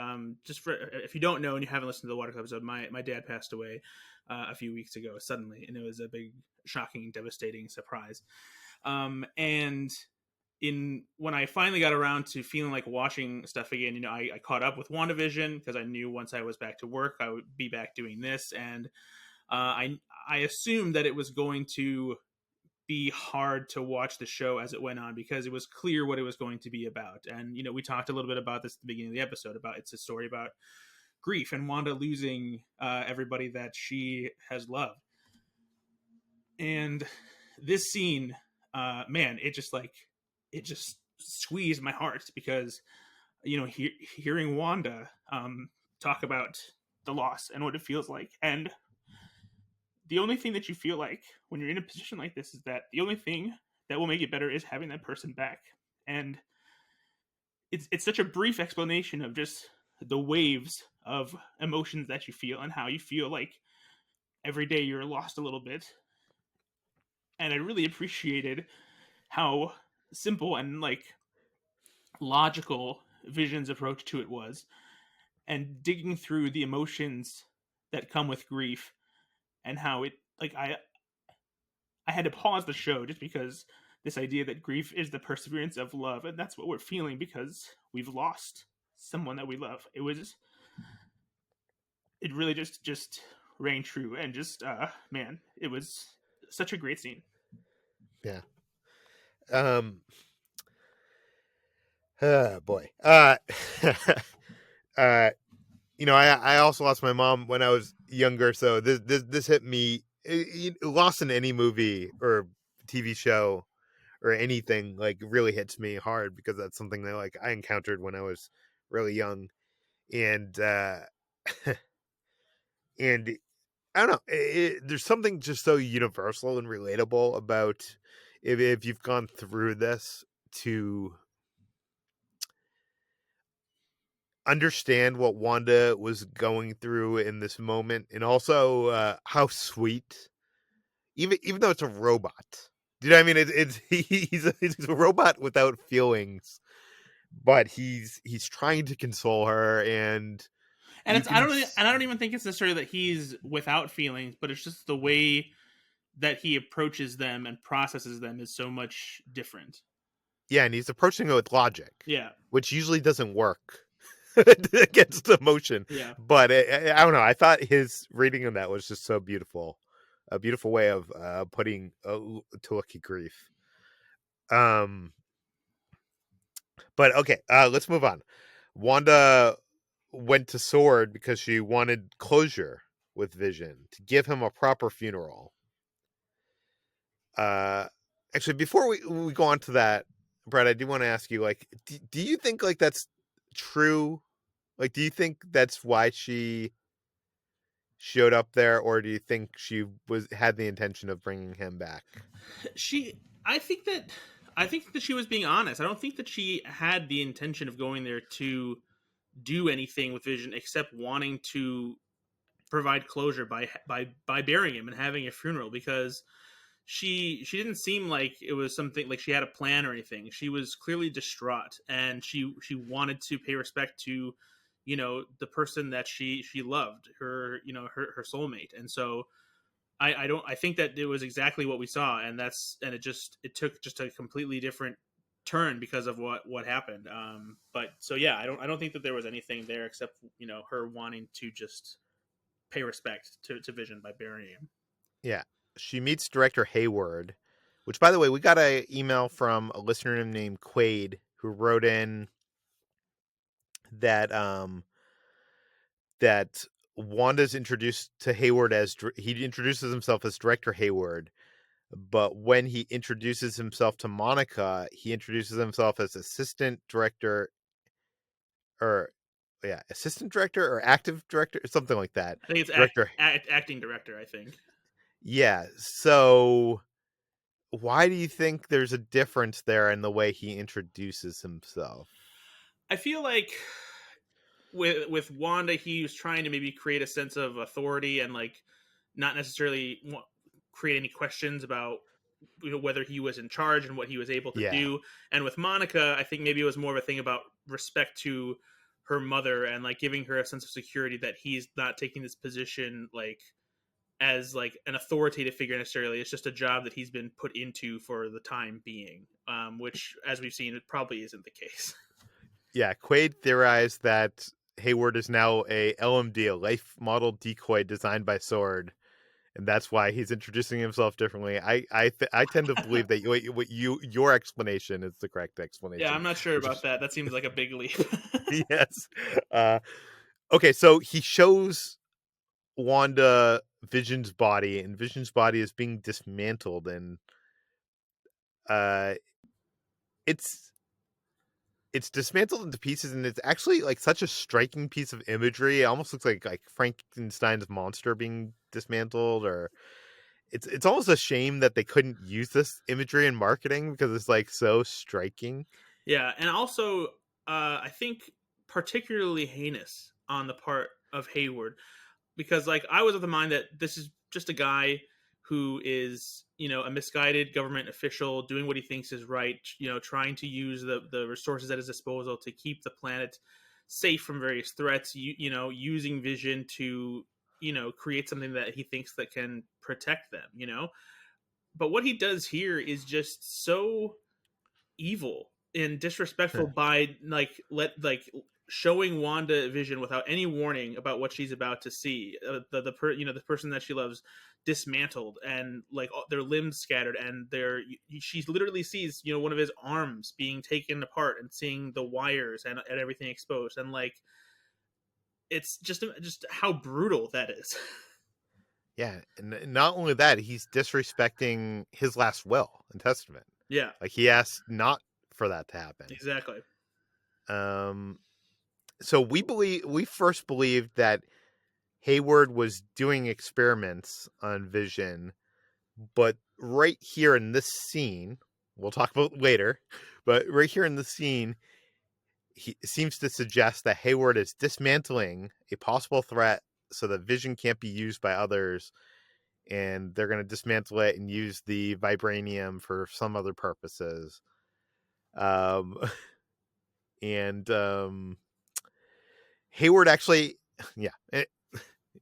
just for, if you don't know and you haven't listened to the Water Club episode, my dad passed away a few weeks ago suddenly, and it was a big, shocking, devastating surprise. And when I finally got around to feeling like watching stuff again, I caught up with WandaVision because I knew once I was back to work, I would be back doing this, and I assumed that it was going to be hard to watch the show as it went on because it was clear what it was going to be about. And we talked a little bit about this at the beginning of the episode, about it's a story about grief and Wanda losing everybody that she has loved. And this scene, man, it just squeezed my heart because hearing Wanda talk about the loss and what it feels like, and the only thing that you feel like when you're in a position like this is that the only thing that will make it better is having that person back. And it's such a brief explanation of just the waves of emotions that you feel and how you feel like every day you're lost a little bit. And I really appreciated how simple and like logical Vision's approach to it was, and digging through the emotions that come with grief, and how it, like, I had to pause the show just because this idea that grief is the perseverance of love, and that's what we're feeling because we've lost someone that we love. It really just rang true, and just man, it was such a great scene. Yeah. Boy. Uh I also lost my mom when I was younger, so this hit me. Lost in any movie or TV show or anything like really hits me hard because that's something that like I encountered when I was really young, and and I don't know. There's something just so universal and relatable about if you've gone through this to understand what Wanda was going through in this moment, and also how sweet, even though it's a robot. Do you know what I mean? He's a robot without feelings, but he's trying to console her, and And you it's I can. don't really, and I don't even think it's necessarily that he's without feelings, but it's just the way that he approaches them and processes them is so much different. Yeah, and he's approaching it with logic, Yeah, which usually doesn't work against emotion. yeah. But I don't know. I thought his reading of that was just so beautiful, a beautiful way of putting to look at grief. Um, but okay, let's move on. Wanda went to Sword because she wanted closure with Vision to give him a proper funeral. Uh, actually, before we go on to that, Brad, I do want to ask you, like, do you think like that's true? Like, do you think that's why she showed up there, or do you think she had the intention of bringing him back? She, I think that, I think that she was being honest. I don't think that she had the intention of going there to do anything with Vision except wanting to provide closure by burying him and having a funeral, because she didn't seem like it was something like she had a plan or anything. She was clearly distraught, and she wanted to pay respect to, the person that she loved, her, her soulmate. And so I don't, I think that it was exactly what we saw, and it took just a completely different turn because of what happened. But so yeah, I don't think that there was anything there except her wanting to just pay respect to Vision by burying him. Yeah. She meets director Hayward, which, by the way, we got an email from a listener named Quaid who wrote in that that Wanda's introduced to Hayward as he introduces himself as director Hayward, but when he introduces himself to Monica, he introduces himself as assistant director, or yeah, assistant director or active director, something like that. I think it's Director. acting director, I think. Yeah. So why do you think there's a difference there in the way he introduces himself? I feel like with Wanda, he was trying to maybe create a sense of authority and like not necessarily create any questions about whether he was in charge and what he was able to Yeah. do. And with Monica, I think maybe it was more of a thing about respect to her mother and like giving her a sense of security that he's not taking this position like as like an authoritative figure necessarily. It's just a job that he's been put into for the time being, which, as we've seen, it probably isn't the case. Yeah. Quaid theorized that Hayward is now a LMD, a life model decoy designed by Sword, and that's why he's introducing himself differently. I tend to believe that your explanation is the correct Yeah, explanation, I'm not sure which about is that. That seems like a big leap. yes. Uh, okay, so he shows Wanda Vision's body, and Vision's body is being dismantled, and uh, it's it's dismantled into pieces, and it's actually like such a striking piece of imagery. It almost looks like Frankenstein's monster being dismantled, or it's almost a shame that they couldn't use this imagery in marketing because it's like so striking. Yeah, and also, I think particularly heinous on the part of Hayward, because like I was of the mind that this is just a guy who is a misguided government official doing what he thinks is right, trying to use the resources at his disposal to keep the planet safe from various threats, using Vision to create something that he thinks that can protect them, but what he does here is just so evil and disrespectful by showing Wanda Vision without any warning about what she's about to see. The person that she loves dismantled and like their limbs scattered, and she literally sees one of his arms being taken apart and seeing the wires and everything exposed, and like it's just how brutal that is. Yeah, and not only that, he's disrespecting his last will and testament. Yeah, Like he asked not for that to happen. exactly. Um, so we first believed that Hayward was doing experiments on Vision, but right here in this scene, we'll talk about later, but right here in the scene, he seems to suggest that Hayward is dismantling a possible threat so that Vision can't be used by others, and they're going to dismantle it and use the vibranium for some other purposes. Um, and Hayward actually, yeah,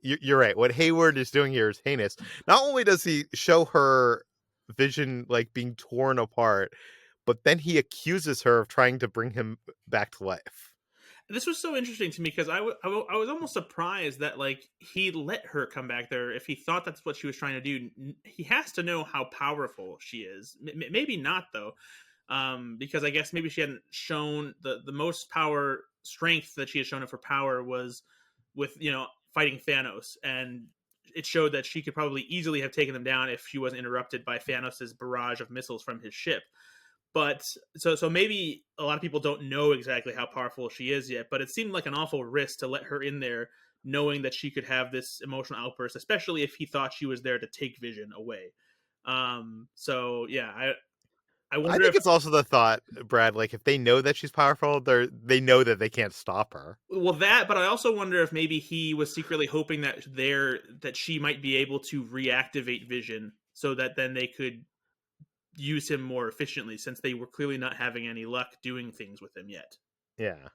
you're right. What Hayward is doing here is heinous. Not only does he show her Vision like being torn apart, but then he accuses her of trying to bring him back to life. This was so interesting to me because I was almost surprised that like he let her come back there if he thought that's what she was trying to do. He has to know how powerful she is. Maybe not though, because I guess maybe she hadn't shown the most power strength that she had shown it for power was with fighting Thanos, and it showed that she could probably easily have taken them down if she wasn't interrupted by Thanos's barrage of missiles from his ship. But so maybe a lot of people don't know exactly how powerful she is yet, but it seemed like an awful risk to let her in there knowing that she could have this emotional outburst, especially if he thought she was there to take Vision away. So yeah, I I wonder think if, it's also the thought, Brad, like if they know that she's powerful, they know that they can't stop her. well, that, but I also wonder if maybe he was secretly hoping that she might be able to reactivate Vision so that then they could use him more efficiently, since they were clearly not having any luck doing things with him yet. Yeah.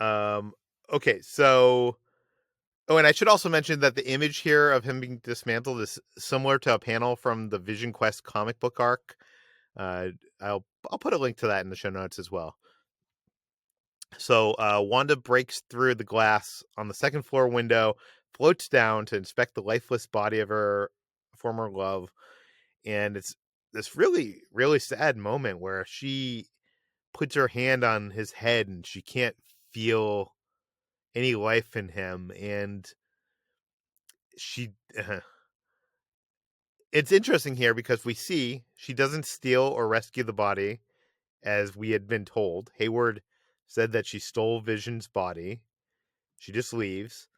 Um okay, so oh, and I should also mention that the image here of him being dismantled is similar to a panel from the Vision Quest comic book arc. Uh I'll put a link to that in the show notes as well. So Wanda breaks through the glass on the second floor window, floats down to inspect the lifeless body of her former love, and it's this really, really sad moment where she puts her hand on his head and she can't feel any life in him, and she. It's interesting here because we see she doesn't steal or rescue the body as we had been told. Hayward said that she stole Vision's body. She just leaves.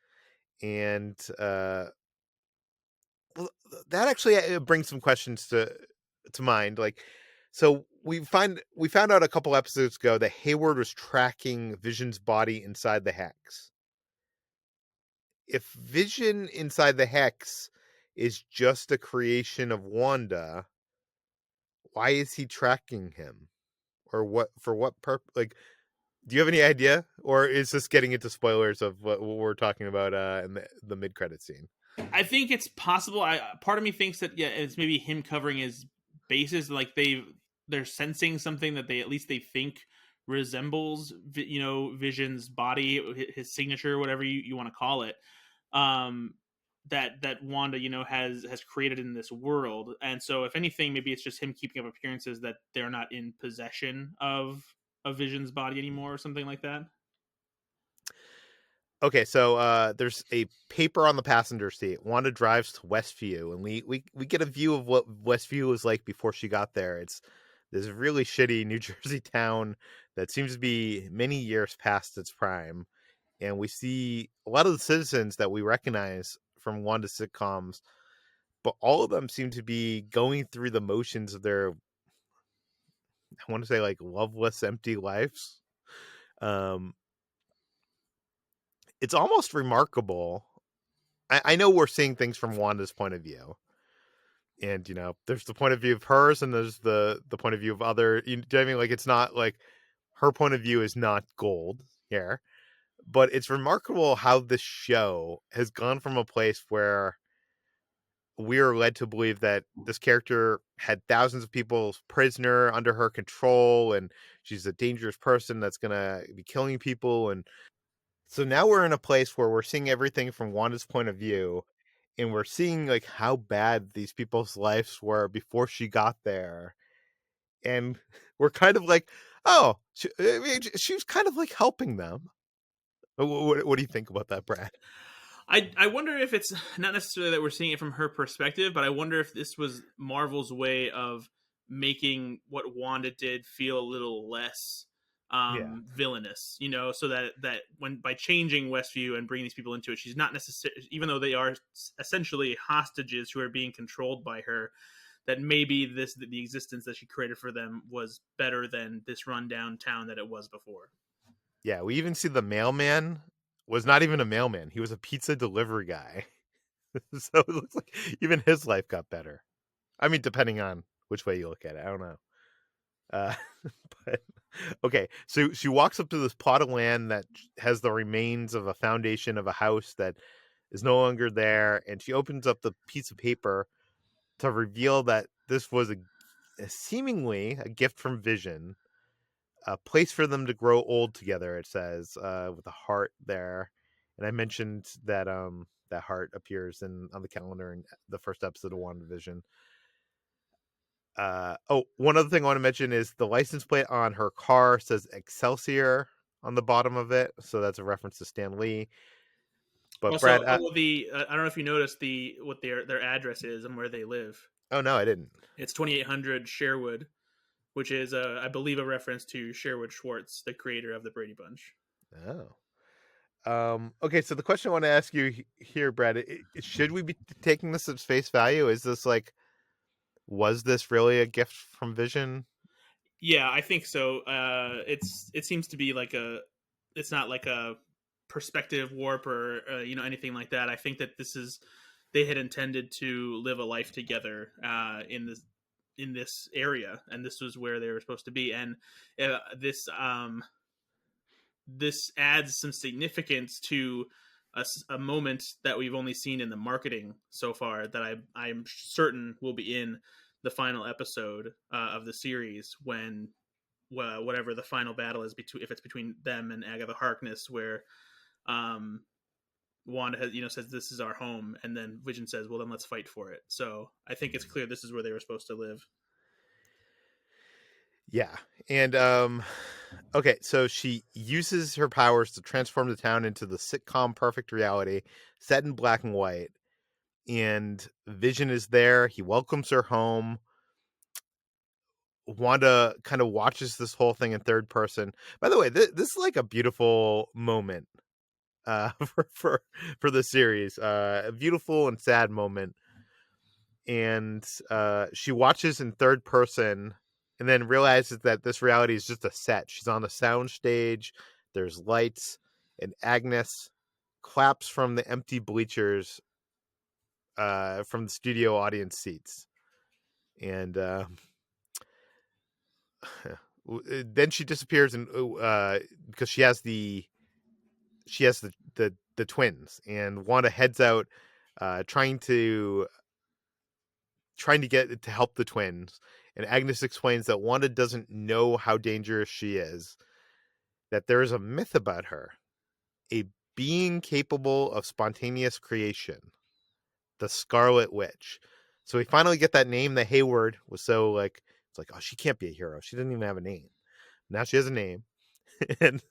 And well, that actually brings some questions to mind. Like, so we found out a couple episodes ago that Hayward was tracking Vision's body inside the hex. If Vision inside the hex is just a creation of Wanda, why is he tracking him? Or what, for what purpose? Like, do you have any idea, or is this getting into spoilers of what we're talking about in the mid credit scene? I think it's possible. I Part of me thinks that, yeah, it's maybe him covering his bases. Like they're sensing something that at least they think resembles, Vision's body, his signature, whatever you want to call it. Um, that Wanda, has created in this world. And so, if anything, maybe it's just him keeping up appearances that they're not in possession of Vision's body anymore, or something like that. Okay, so there's a paper on the passenger seat. Wanda drives to Westview, and we get a view of what Westview was like before she got there. It's this really shitty New Jersey town that seems to be many years past its prime, and we see a lot of the citizens that we recognize from Wanda sitcoms, but all of them seem to be going through the motions of their, I want to say, like, loveless, empty lives. Um, it's almost remarkable. I know we're seeing things from Wanda's point of view, and there's the point of view of hers, and there's the point of view of other. You know what I mean? Like, it's not like her point of view is not gold here, but it's remarkable how this show has gone from a place where we are led to believe that this character had thousands of people prisoner under her control, and she's a dangerous person that's gonna be killing people, and so now we're in a place where we're seeing everything from Wanda's point of view, and we're seeing like how bad these people's lives were before she got there, and we're kind of like, oh, I mean, she was kind of like helping them. What do you think about that, Brad? I wonder if it's not necessarily that we're seeing it from her perspective, but I wonder if this was Marvel's way of making what Wanda did feel a little less Yeah. villainous, so that when, by changing Westview and bringing these people into it, she's not necessarily, even though they are essentially hostages who are being controlled by her, that maybe the existence that she created for them was better than this rundown town that it was before. Yeah, we even see the mailman was not even a mailman. He was a pizza delivery guy. So it looks like even his life got better. I mean, depending on which way you look at it. I don't know. Uh, but okay, so she walks up to this plot of land that has the remains of a foundation of a house that is no longer there, and she opens up the piece of paper to reveal that this was a seemingly a gift from Vision, a place for them to grow old together. It says with a heart there, and I mentioned that that heart appears on the calendar in the first episode of WandaVision. Oh, one other thing I want to mention is the license plate on her car says Excelsior on the bottom of it, so that's a reference to Stan Lee. But Also, Brad, I don't know if you noticed what their address is and where they live. oh no, I didn't. It's 2800 Sherwood, which is, I believe, a reference to Sherwood Schwartz, the creator of the Brady Bunch. Oh. Okay, so the question I want to ask you here, Brad, should we be taking this at face value? Is this like, was this really a gift from Vision? Yeah, I think so. It seems to be like it's not like a perspective warp or anything like that. I think that this is they had intended to live a life together in this area, and this was where they were supposed to be. And this adds some significance to a moment that we've only seen in the marketing so far that I'm certain will be in the final episode of the series when whatever the final battle is between if it's between them and Agatha Harkness, where um, Wanda has says this is our home, and then Vision says, "Well, then let's fight for it." So I think it's clear this is where they were supposed to live. Yeah. And okay, so she uses her powers to transform the town into the sitcom perfect reality, set in black and white. And Vision is there. He welcomes her home. Wanda kind of watches this whole thing in third person. By the way, this is like a beautiful moment for the series. A beautiful and sad moment. And she watches in third person and then realizes that this reality is just a set. She's on a sound stage. There's lights, and Agnes claps from the empty bleachers from the studio audience seats. And then she disappears, and because she has the twins, and Wanda heads out trying to get to help the twins. And Agnes explains that Wanda doesn't know how dangerous she is, that there is a myth about her, a being capable of spontaneous creation, the Scarlet Witch. So we finally get that name that Hayward was so like, it's like, oh, she can't be a hero. She doesn't even have a name. Now she has a name. and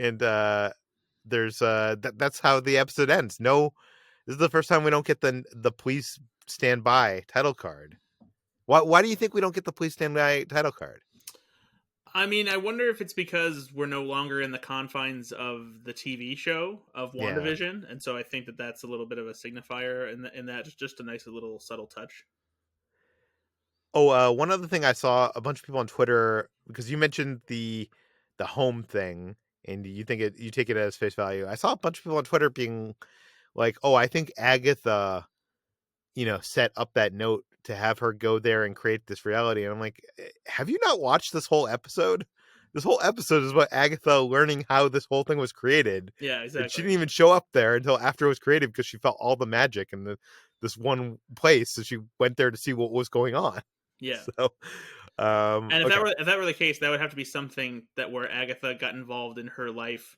and there's that's how the episode ends. No, this is the first time we don't get the please stand by title card. Why do you think we don't get the please stand by title card? I mean, I wonder if it's because we're no longer in the confines of the TV show of Yeah. WandaVision, and so I think that that's a little bit of a signifier, and that just a nice little subtle touch. Oh, one other thing I saw a bunch of people on Twitter, because you mentioned the home thing, and you take it as face value. I saw a bunch of people on Twitter being like, "Oh, I think Agatha, set up that note to have her go there and create this reality." And I'm like, have you not watched this whole episode? This whole episode is about Agatha learning how this whole thing was created. Yeah, And she exactly. didn't even show up there until after it was created because she felt all the magic in this one place. So she went there to see what was going on. Yeah. So, And okay. if that were the case, that would have to be something that where Agatha got involved in her life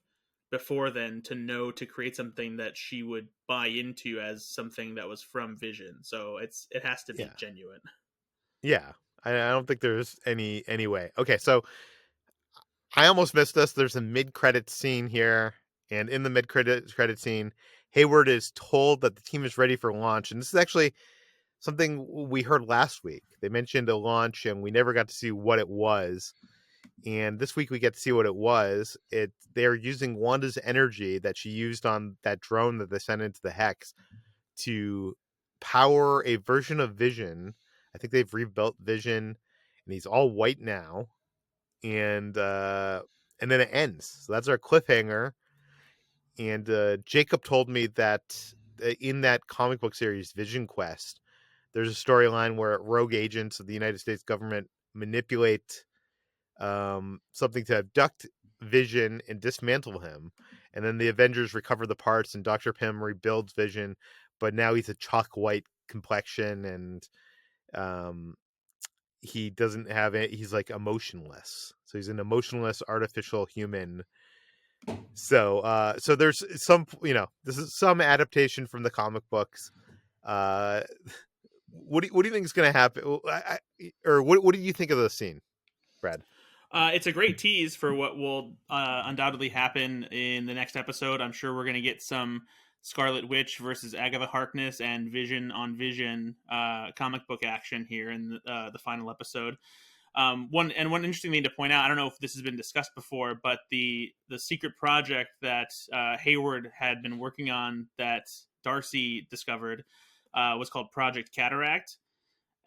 before then to know to create something that she would buy into as something that was from Vision. So it has to be Yeah. genuine. Yeah. I don't think there's any way. Okay, so I almost missed this. There's a mid-credit scene here, and in the mid-credit scene, Hayward is told that the team is ready for launch, and this is actually something we heard last week. They mentioned a launch, and we never got to see what it was. And this week we get to see what it was. They're using Wanda's energy that she used on that drone that they sent into the Hex to power a version of Vision. I think they've rebuilt Vision, and he's all white now. And then it ends. So that's our cliffhanger. And Jacob told me that in that comic book series, Vision Quest, there's a storyline where rogue agents of the United States government manipulate something to abduct Vision and dismantle him. And then the Avengers recover the parts, and Dr. Pym rebuilds Vision, but now he's a chalk white complexion, and um, he doesn't have it. He's like emotionless. So he's an emotionless artificial human. So there's some, this is some adaptation from the comic books. Uh, what do you think is going to happen? Or what do you think of the scene, Brad? It's a great tease for what will undoubtedly happen in the next episode. I'm sure we're going to get some Scarlet Witch versus Agatha Harkness and Vision on Vision comic book action here in the final episode. One interesting thing to point out, I don't know if this has been discussed before, but the secret project that Hayward had been working on that Darcy discovered was called Project Cataract.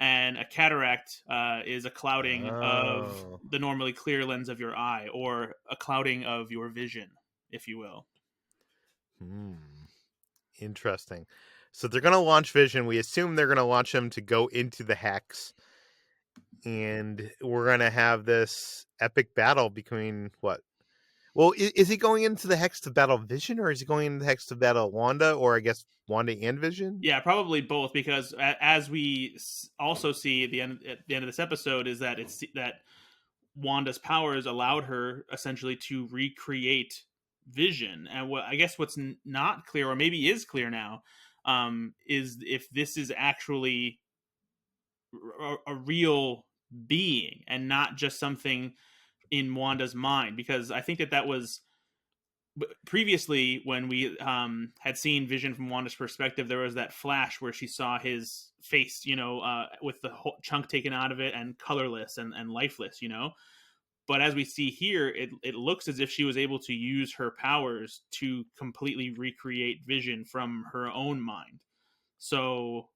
And a cataract is a clouding of Oh. the normally clear lens of your eye, or a clouding of your vision, if you will. Hmm. Interesting. So they're going to launch Vision. We assume they're going to launch him to go into the Hex. And we're going to have this epic battle between what? Well, is he going into the Hex to battle Vision, or is he going into the Hex to battle Wanda, or I guess Wanda and Vision? Yeah, probably both, because as we also see at the end of this episode, is that it's that Wanda's powers allowed her essentially to recreate Vision. And what I guess what's not clear, or maybe is clear now, is if this is actually a real being and not just something in Wanda's mind. Because I think that was previously, when we had seen Vision from Wanda's perspective, there was that flash where she saw his face, with the whole chunk taken out of it and colorless and lifeless, But as we see here, it looks as if she was able to use her powers to completely recreate Vision from her own mind. So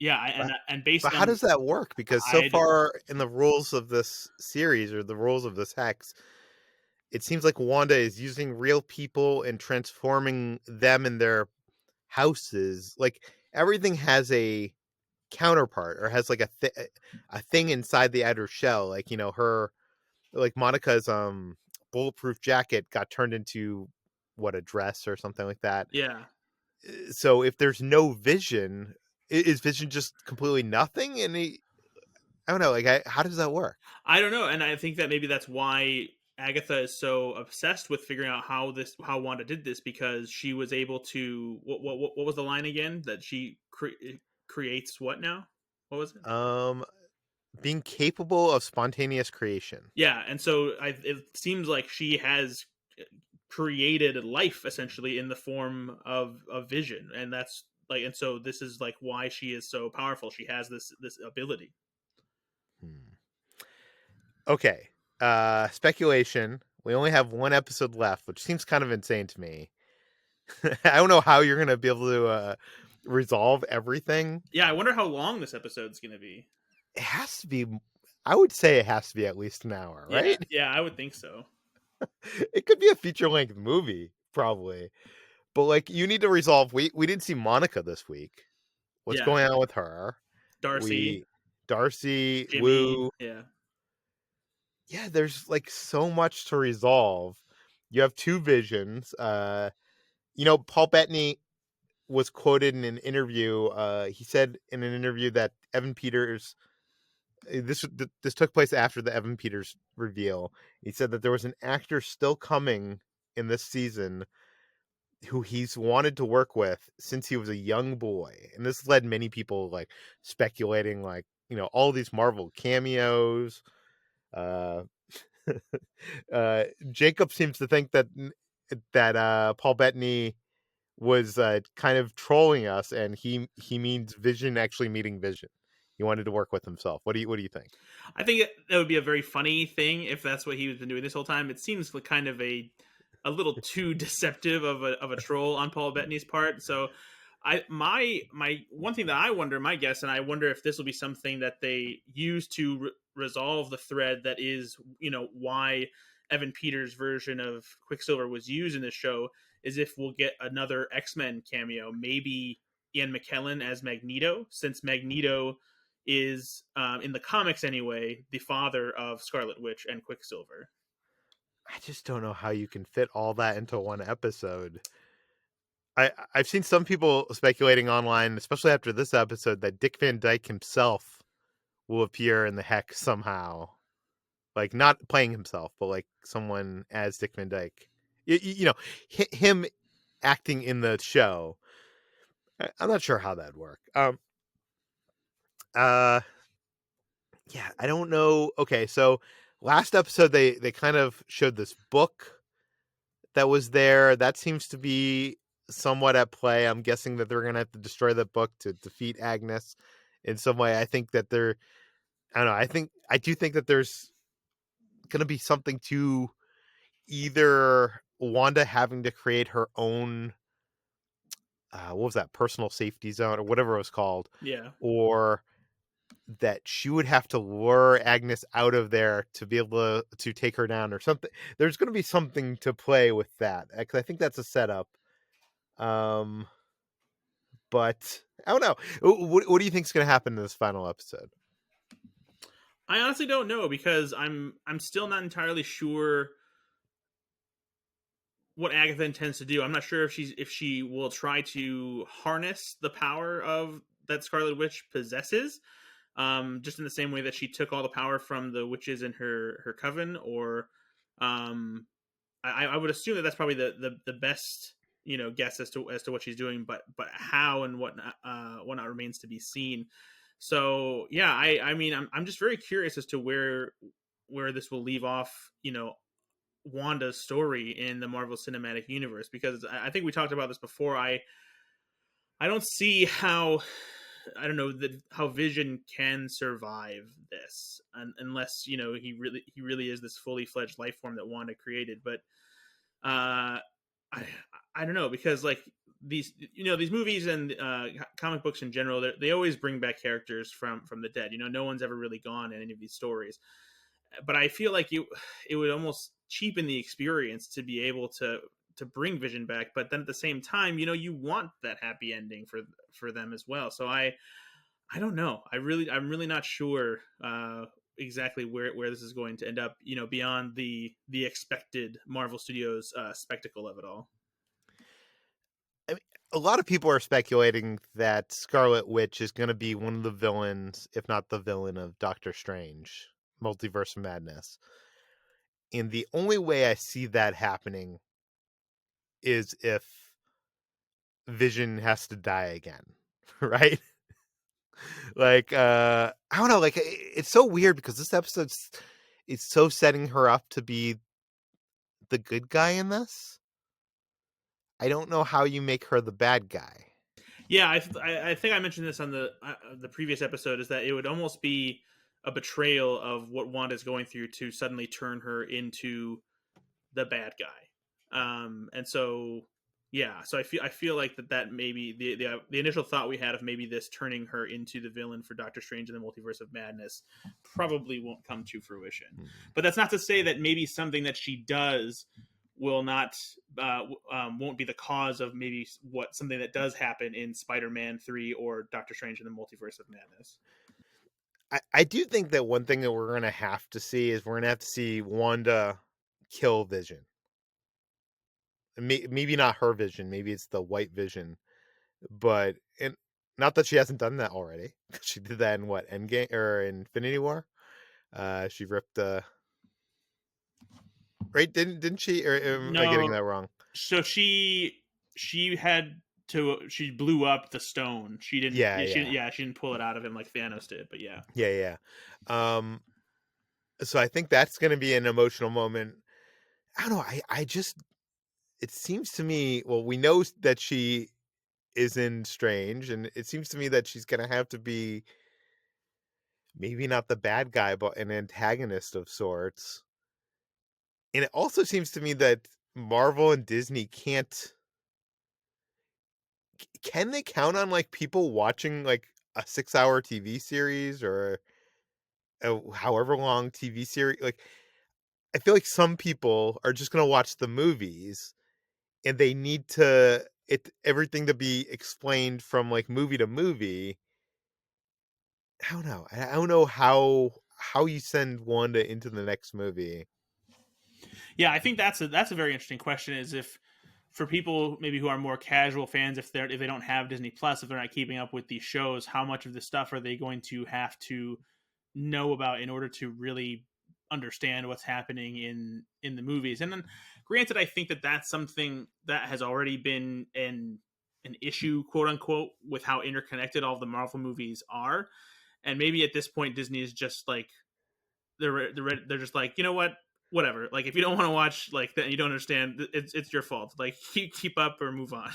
yeah, But, and but based how on does that work? Because so I far in the rules of this series, or the rules of this Hex, it seems like Wanda is using real people and transforming them in their houses. Like, everything has a counterpart, or has like a thing inside the outer shell. Like, her, like Monica's bulletproof jacket got turned into what, a dress or something like that. yeah. So if there's no Vision, is Vision just completely nothing? And I don't know, like, how does that work? I don't know, and I think that maybe that's why Agatha is so obsessed with figuring out how Wanda did this, because she was able to what was the line again, that she creates what now? What was it? Um, being capable of spontaneous creation. Yeah, and so it seems like she has created life essentially in the form of Vision, and that's like, and so this is like why she is so powerful. She has this ability. Hmm. Okay. Speculation. We only have one episode left, which seems kind of insane to me. I don't know how you're gonna be able to resolve everything. Yeah, I wonder how long this episode's going to be. It has to be. I would say it has to be at least an hour, Yeah, right? yeah, I would think so. It could be a feature length movie, probably. But like, you need to resolve. We didn't see Monica this week. What's Yeah, going on with her? Darcy, We Darcy, Jimmy, Woo. yeah. Yeah, there's like so much to resolve. You have two Visions. Paul Bettany was quoted in an interview. He said in an interview that Evan Peters. This took place after the Evan Peters reveal. He said that there was an actor still coming in this season who he's wanted to work with since he was a young boy, and this led many people like speculating, like, all these Marvel cameos. Uh, Jacob seems to think that Paul Bettany was kind of trolling us, and he means Vision actually meeting Vision. He wanted to work with himself. What do you think? I think that would be a very funny thing if that's what he's been doing this whole time. It seems like kind of a little too deceptive of a troll on Paul Bettany's part. So my one thing that I wonder, my guess, and I wonder if this will be something that they use to resolve the thread that is, why Evan Peters' version of Quicksilver was used in this show, is if we'll get another X-Men cameo, maybe Ian McKellen as Magneto, since Magneto is, in the comics anyway, the father of Scarlet Witch and Quicksilver. I just don't know how you can fit all that into one episode. I've seen some people speculating online, especially after this episode, that Dick Van Dyke himself will appear in the Hex somehow. Like, not playing himself, but like someone as Dick Van Dyke. Him acting in the show. I'm not sure how that'd work. Uh, yeah, I don't know. Okay, so last episode they kind of showed this book that was there. That seems to be somewhat at play. I'm guessing that they're gonna have to destroy that book to defeat Agnes in some way. I think that I don't know. I do think that there's going to be something to either Wanda having to create her own what was that, personal safety zone or whatever it was called, Yeah. or that she would have to lure Agnes out of there to be able to take her down or something. There's going to be something to play with that, 'cause I think that's a setup. Um, but I don't know. What do you think is going to happen in this final episode? I honestly don't know because I'm still not entirely sure what Agatha intends to do. I'm not sure if she will try to harness the power of that Scarlet Witch possesses, just in the same way that she took all the power from the witches in her coven, or um, I would assume that that's probably the best guess as to what she's doing, but how and whatnot remains to be seen. So yeah, I mean I'm just very curious as to where this will leave off, Wanda's story in the Marvel Cinematic Universe, because I think we talked about this before. I don't see how, I don't know, how Vision can survive this, unless he really is this fully fledged life form that Wanda created. But uh, I don't know, because like these movies and comic books in general, they always bring back characters from the dead. No one's ever really gone in any of these stories, but I feel like it would almost cheapen the experience to be able to bring Vision back. But then at the same time, you want that happy ending for them as well. So I don't know. I'm really not sure exactly where this is going to end up. Beyond the expected Marvel Studios spectacle of it all. I mean, a lot of people are speculating that Scarlet Witch is going to be one of the villains, if not the villain, of Doctor Strange, Multiverse of Madness. And the only way I see that happening is if Vision has to die again, right? Like, I don't know. Like, it's so weird because this episode's it's so setting her up to be the good guy in this. I don't know how you make her the bad guy. Yeah, I think I mentioned this on the previous episode, is that it would almost be a betrayal of what Wanda's going through to suddenly turn her into the bad guy. And so yeah, so I feel like that maybe the initial thought we had of maybe this turning her into the villain for Doctor Strange in the Multiverse of Madness probably won't come to fruition. Hmm. But that's not to say that maybe something that she does will not won't be the cause of maybe something that does happen in Spider-Man 3 or Doctor Strange in the Multiverse of Madness. I do think that one thing that we're going to have to see is we're going to have to see Wanda kill Vision. Maybe not her Vision. Maybe it's the White Vision. But and not that she hasn't done that already. She did that in what, Endgame or Infinity War? She ripped right, didn't she? Or am I getting No, that wrong? so she blew up the stone. She didn't. Yeah, She yeah, yeah. She didn't pull it out of him like Thanos did. But yeah. yeah, yeah. So I think that's going to be an emotional moment. I don't know. I just it seems to me. Well, we know that she is in Strange, and it seems to me that she's going to have to be maybe not the bad guy, but an antagonist of sorts. And it also seems to me that Marvel and Disney can they count on like people watching like a 6-hour TV series or a however long TV series? Like, I feel like some people are just gonna watch the movies and they need everything to be explained from like movie to movie. I don't know. I don't know how you send Wanda into the next movie. Yeah, I think that's a very interesting question. Is if for people maybe who are more casual fans, if they don't have Disney Plus, if they're not keeping up with these shows, how much of this stuff are they going to have to know about in order to really understand what's happening in the movies? And then, granted, I think that that's something that has already been an issue, quote unquote, with how interconnected all of the Marvel movies are. And maybe at this point, Disney is just like they're just like, you know what, whatever. Like, if you don't want to watch like that, you don't understand. It's your fault. Like, keep up or move on.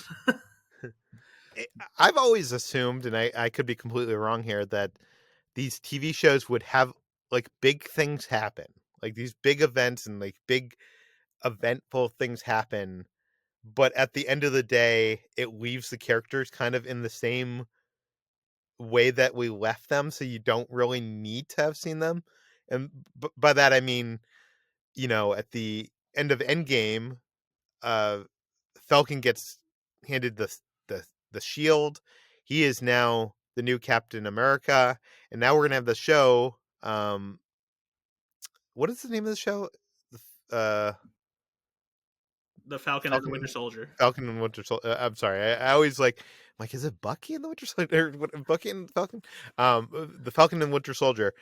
I've always assumed, and I could be completely wrong here, that these TV shows would have like big things happen, like these big events and like big eventful things happen, but at the end of the day, it leaves the characters kind of in the same way that we left them, so you don't really need to have seen them. And by that I mean, at the end of Endgame, uh, Falcon gets handed the shield. He is now the new Captain America, and now we're gonna have the show. What is the name of the show? The Falcon and the Winter Falcon Soldier. Falcon and Winter Soldier. I'm sorry. I always like, I'm like, is it Bucky and the Winter Soldier? Bucky and Falcon? The Falcon and Winter Soldier.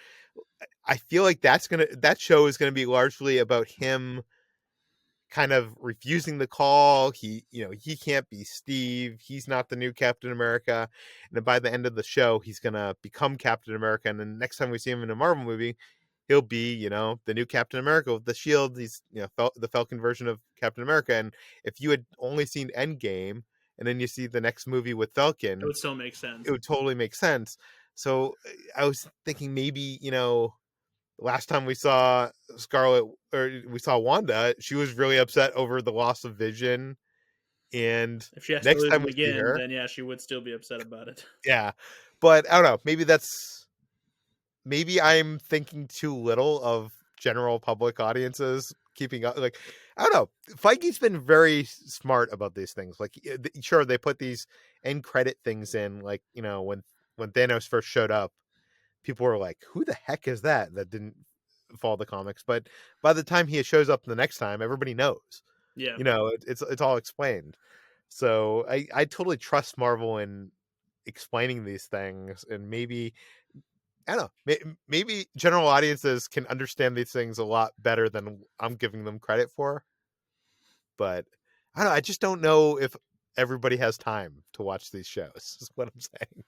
I feel like that show is gonna be largely about him kind of refusing the call. He can't be Steve. He's not the new Captain America. And then by the end of the show, he's gonna become Captain America. And then next time we see him in a Marvel movie, he'll be, the new Captain America with the shield. He's, the Falcon version of Captain America. And if you had only seen Endgame and then you see the next movie with It Falcon, would still make it sense. would totally make sense. So I was thinking maybe, last time we saw Scarlet or we saw Wanda, she was really upset over the loss of Vision. And If she has to next lose time him we see again, her, then yeah, she would still be upset about it. yeah. But I don't know. Maybe I'm thinking too little of general public audiences keeping up. Like, I don't know. Feige's been very smart about these things. Like, sure, they put these end credit things in, like, when Thanos first showed up, people were like, "Who the heck is that?" That didn't follow the comics, but by the time he shows up the next time, everybody knows. Yeah. It's all explained. So I totally trust Marvel in explaining these things, and maybe I don't know, maybe general audiences can understand these things a lot better than I'm giving them credit for. But I don't know, I just don't know if everybody has time to watch these shows. Is what I'm saying.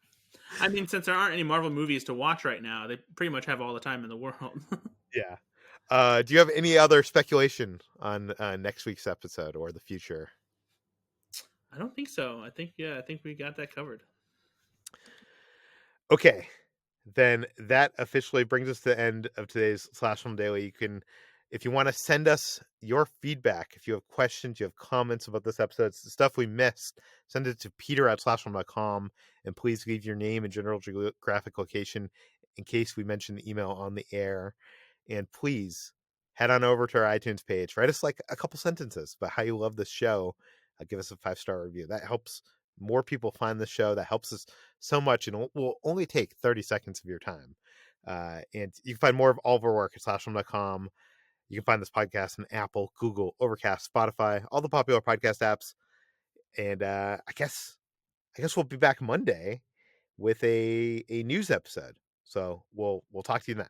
I mean, since there aren't any Marvel movies to watch right now, they pretty much have all the time in the world. Yeah. Do you have any other speculation on next week's episode or the future? I don't think so. I think we got that covered. Okay, then that officially brings us to the end of today's Slash Film Daily. If you want to send us your feedback, if you have questions, you have comments about this episode, stuff we missed, send it to peter@slashfilm.com, and please leave your name and general geographic location in case we mention the email on the air. And please head on over to our iTunes page. Write us like a couple sentences about how you love this show. Give us a 5-star review. That helps more people find the show. That helps us so much, and will only take 30 seconds of your time. And you can find more of all of our work at slashfilm.com. You can find this podcast on Apple, Google, Overcast, Spotify, all the popular podcast apps. And I guess we'll be back Monday with a news episode. So we'll talk to you then.